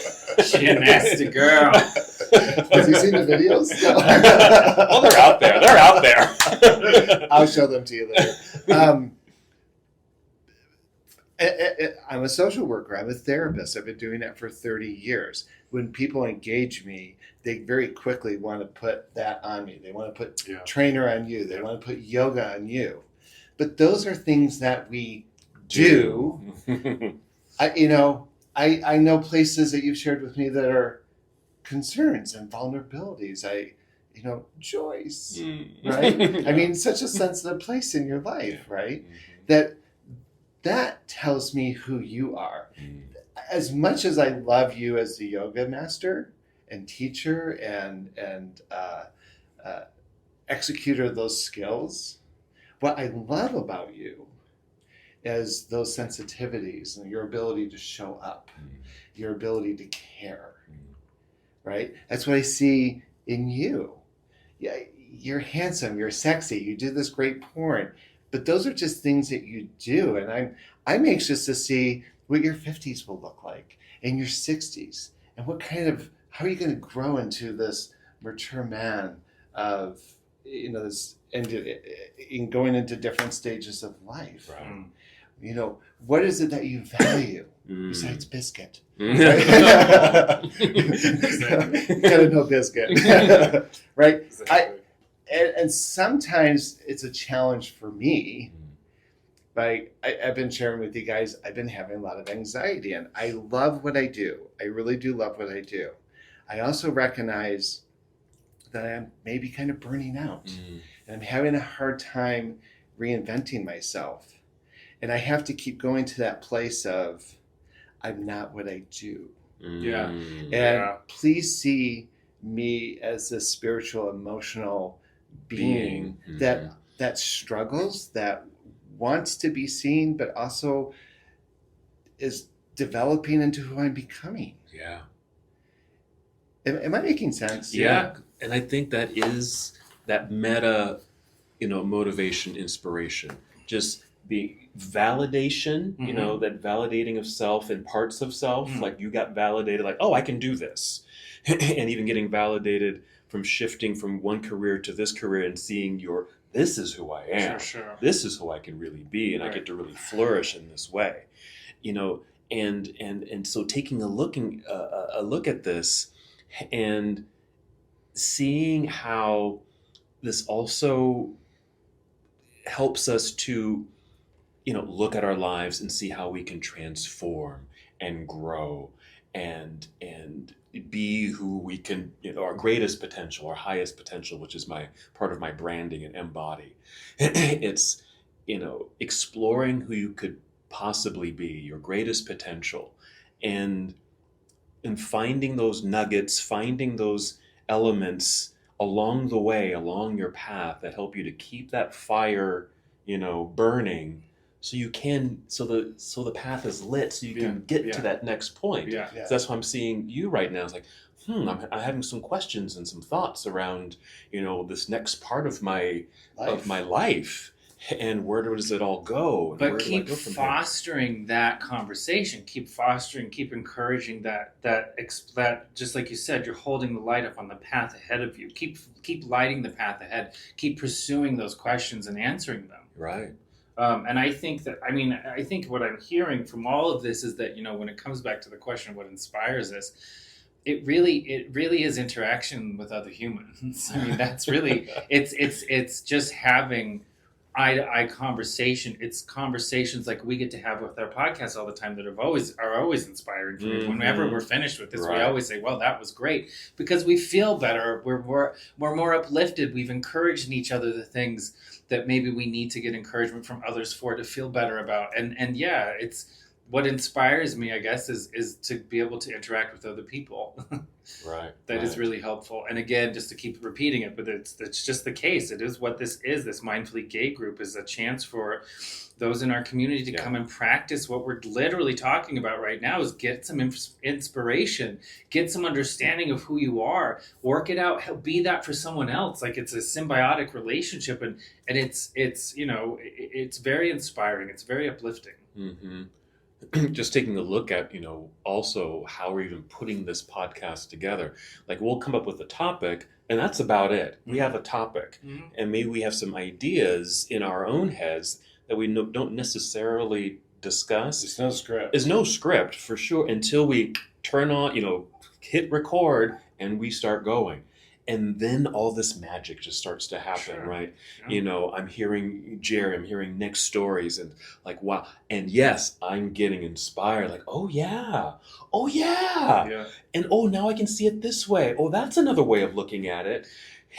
She a nasty girl. Has he seen the videos? Well, they're out there. They're out there. I'll show them to you later. I'm a social worker. I'm a therapist. I've been doing that for 30 years. When people engage me, they very quickly want to put that on me. They want to put trainer on you. They want to put yoga on you. But those are things that we do. I know places that you've shared with me that are concerns and vulnerabilities. Joyce, right? I mean, such a sensitive place in your life, right? That tells me who you are. As much as I love you as the yoga master and teacher and executor of those skills, what I love about you is those sensitivities and your ability to show up, your ability to care, right? That's what I see in you. Yeah, you're handsome, you're sexy, you do this great porn, but those are just things that you do. And I'm anxious to see what your 50s will look like and your 60s, and how are you going to grow into this mature man of, this, and in going into different stages of life. Right. What is it that you value besides biscuit? You gotta know biscuit. Right? Exactly. And sometimes it's a challenge for me. I've been sharing with you guys, I've been having a lot of anxiety, and I love what I do. I really do love what I do. I also recognize that I'm maybe kind of burning out, and I'm having a hard time reinventing myself. And I have to keep going to that place of, I'm not what I do. Yeah. And please see me as a spiritual, emotional being that struggles, that wants to be seen, but also is developing into who I'm becoming. Yeah. Am I making sense? Yeah. And I think that is that meta, motivation, inspiration, just the validation, that validating of self and parts of self, like you got validated, like, oh, I can do this. And even getting validated from shifting from one career to this career and seeing this is who I am. Sure. This is who I can really be. And I get to really flourish in this way, and so taking a look at this and seeing how this also helps us to, look at our lives and see how we can transform and grow and be who we can, our greatest potential, our highest potential, which is part of my branding and embody. It's, exploring who you could possibly be, your greatest potential, and finding those nuggets, finding those elements along the way, along your path that help you to keep that fire, burning, so you can, so the path is lit, so you can get to that next point. Yeah. So that's why I'm seeing you right now. It's like, I'm having some questions and some thoughts around, this next part of my life, and where does it all go? But keep fostering that conversation. Keep fostering, keep encouraging that just like you said, you're holding the light up on the path ahead of you. Keep lighting the path ahead. Keep pursuing those questions and answering them. Right. And I think what I'm hearing from all of this is that, when it comes back to the question of what inspires us, it really is interaction with other humans. I mean, that's really, it's just having eye-to-eye conversation. It's conversations like we get to have with our podcast all the time that are always inspiring for me. Whenever we're finished with this, we always say, well, that was great, because we feel better. We're more uplifted. We've encouraged in each other the things that maybe we need to get encouragement from others for, to feel better about. And yeah, what inspires me, I guess, is to be able to interact with other people. Right. That is really helpful. And again, just to keep repeating it, but it's just the case. It is what this is. This Mindfully Gay group is a chance for those in our community to come and practice what we're literally talking about right now, is get some inspiration, get some understanding of who you are, work it out, be that for someone else. Like, it's a symbiotic relationship, and it's you know, it's very inspiring. It's very uplifting. Mm-hmm. Just taking a look at, you know, also how we're even putting this podcast together. Like, we'll come up with a topic, and that's about it. We have a topic, and maybe we have some ideas in our own heads that we don't necessarily discuss. There's no script. There's no script, for sure, until we turn on, you know, hit record, and we start going. And then all this magic just starts to happen, right? Yeah. You know, I'm hearing Jerry, I'm hearing Nick's stories, and like, wow. And yes, I'm getting inspired. Like, oh yeah. And oh, now I can see it this way. Oh, that's another way of looking at it.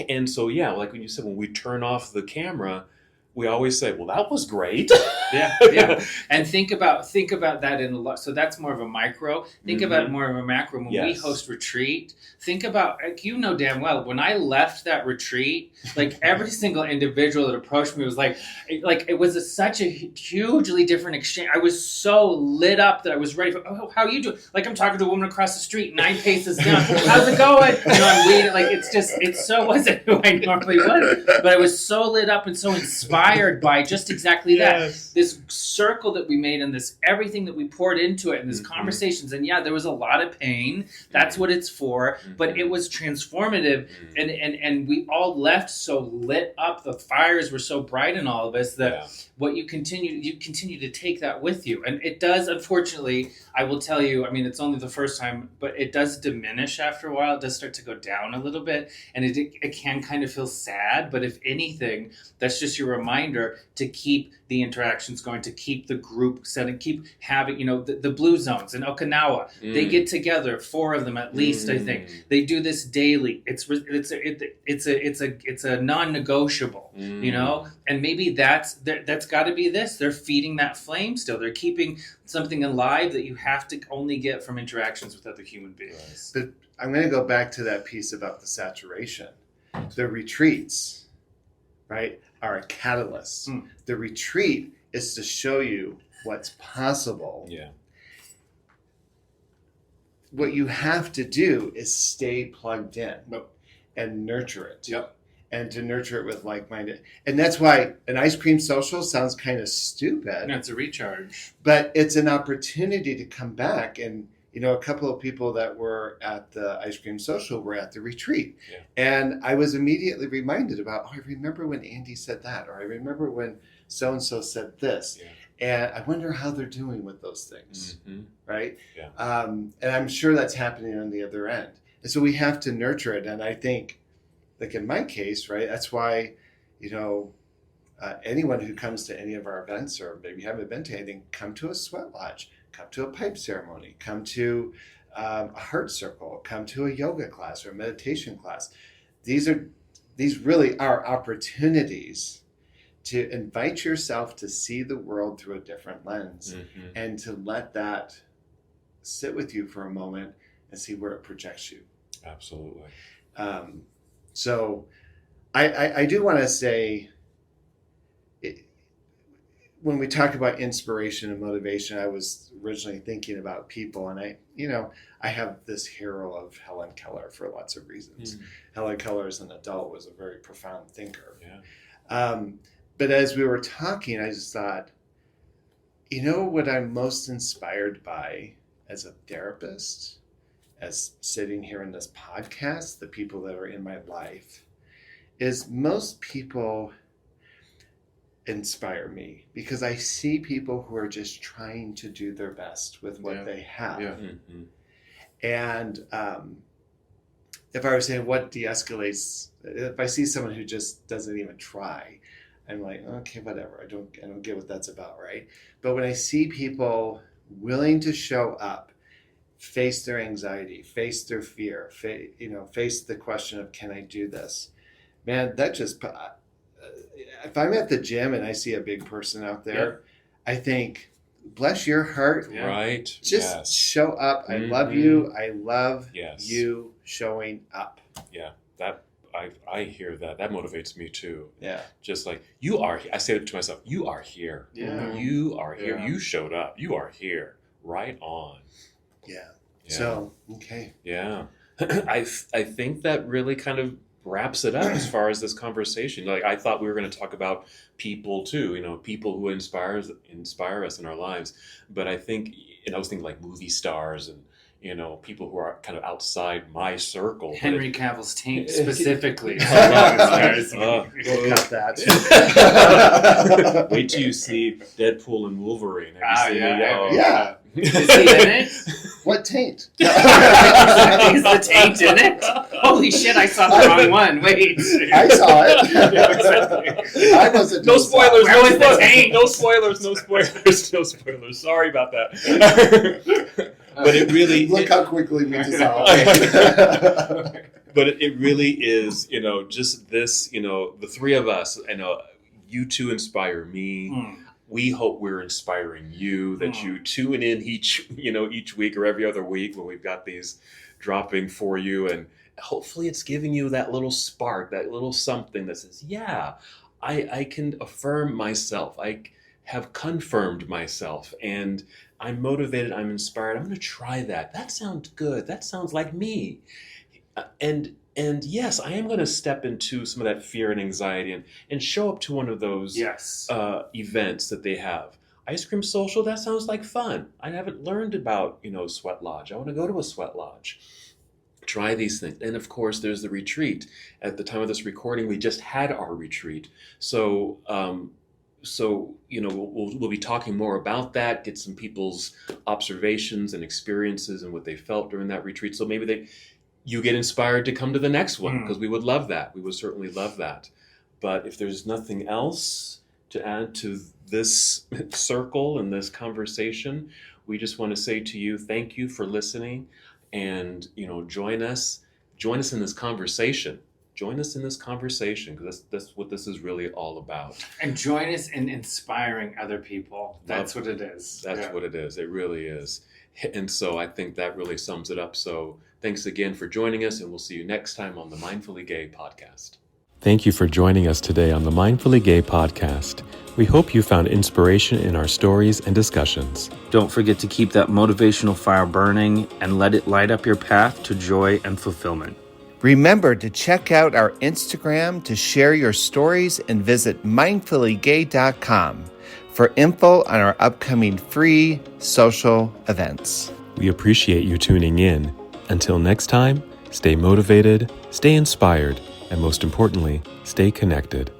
And so, yeah, like when you said, when we turn off the camera, we always say, well, that was great. Yeah. And think about that in a lot. So that's more of a micro. Think about it more of a macro. When we host retreat, think about, like, you know damn well, when I left that retreat, like, every single individual that approached me was like it was such a hugely different exchange. I was so lit up that I was ready for, oh, how are you doing? Like, I'm talking to a woman across the street, 9 paces down. How's it going? You know, I'm waiting. Like, it so wasn't who I normally was. But I was so lit up and so inspired by just exactly that. This circle that we made, and this everything that we poured into it, and these conversations, and there was a lot of pain. That's what it's for. But it was transformative, and we all left so lit up. The fires were so bright in all of us that what you continue to take that with you. And it does, unfortunately, I will tell you, I mean, it's only the first time, but it does diminish after a while. It does start to go down a little bit, and it can kind of feel sad. But if anything, that's just your reminder to keep the interactions going, to keep the group setting, keep having, you know, the blue zones in Okinawa. They get together, 4 of them at least, I think. They do this daily. It's a non-negotiable, you know, and maybe that's got to be this. They're feeding that flame still. They're keeping something alive that you have to only get from interactions with other human beings. But I'm going to go back to that piece about the saturation. The retreats, right, are a catalyst. The retreat is to show you what's possible. Yeah. What you have to do is stay plugged in and nurture it. And to nurture it with like-minded. And that's why an ice cream social sounds kind of stupid. No, it's a recharge. But it's an opportunity to come back. And, you know, a couple of people that were at the ice cream social were at the retreat. And I was immediately reminded about, I remember when Andy said that, or I remember when so-and-so said this. And I wonder how they're doing with those things, right? And I'm sure that's happening on the other end. And so we have to nurture it. And I think, like in my case, right, that's why, you know, anyone who comes to any of our events, or maybe you haven't been to anything, come to a sweat lodge, come to a pipe ceremony, come to a heart circle, come to a yoga class or a meditation class. These really are opportunities to invite yourself to see the world through a different lens and to let that sit with you for a moment and see where it projects you. Absolutely. So I do want to say, when we talk about inspiration and motivation, I was originally thinking about people, and I have this hero of Helen Keller for lots of reasons. Helen Keller as an adult was a very profound thinker. But as we were talking, I just thought, you know what I'm most inspired by as a therapist, as sitting here in this podcast, the people that are in my life, is most people inspire me because I see people who are just trying to do their best with what they have. And if I were saying what de-escalates, if I see someone who just doesn't even try, I'm like, okay, whatever. I don't get what that's about, right? But when I see people willing to show up, face their anxiety, face their fear, face the question of, can I do this? Man, that just, if I'm at the gym and I see a big person out there, I think bless your heart. Yeah. Right. Just show up. I love you. I love you showing up. Yeah. That I hear that. That motivates me too. Yeah. Just like you are. I say it to myself. You are here. Yeah. You are here. Yeah. You showed up. You are here. Right on. Yeah. Yeah. So, okay. Yeah. I think that really kind of wraps it up as far as this conversation. Like I thought we were going to talk about people too, people who inspire us in our lives. But I think, I was thinking like movie stars and, people who are kind of outside my circle. Henry Cavill's taint specifically. We'll cut that. Wait till you see Deadpool and Wolverine. Have you seen it? Yeah. Is he in it? What taint? Is the taint in it? Holy shit, I saw the wrong one. Wait. I saw it. Yeah, exactly. I wasn't. No spoilers. Where was the taint? No spoilers. No spoilers. Sorry about that. But it really Look how quickly we dissolved. But it really is, just this, the three of us, you two inspire me. We hope we're inspiring you, that you tune in each week or every other week when we've got these dropping for you. And hopefully it's giving you that little spark, that little something that says, yeah, I can affirm myself. I have confirmed myself and I'm motivated. I'm inspired. I'm going to try that. That sounds good. That sounds like me. And yes, I am going to step into some of that fear and anxiety and show up to one of those events that they have. Ice cream social, that sounds like fun. I haven't learned about, sweat lodge. I want to go to a sweat lodge. Try these things. And of course, there's the retreat. At the time of this recording, we just had our retreat. So, we'll be talking more about that, get some people's observations and experiences and what they felt during that retreat. So maybe you get inspired to come to the next one, because we would love that. We would certainly love that. But if there's nothing else to add to this circle and this conversation, we just want to say to you, thank you for listening, and join us in this conversation. Join us in this conversation, because that's what this is really all about. And join us in inspiring other people. That's what it is. That's what it is. It really is. And so I think that really sums it up. So thanks again for joining us, and we'll see you next time on the Mindfully Gay podcast. Thank you for joining us today on the Mindfully Gay podcast. We hope you found inspiration in our stories and discussions. Don't forget to keep that motivational fire burning and let it light up your path to joy and fulfillment. Remember to check out our Instagram to share your stories and visit mindfullygay.com for info on our upcoming free social events. We appreciate you tuning in. Until next time, stay motivated, stay inspired, and most importantly, stay connected.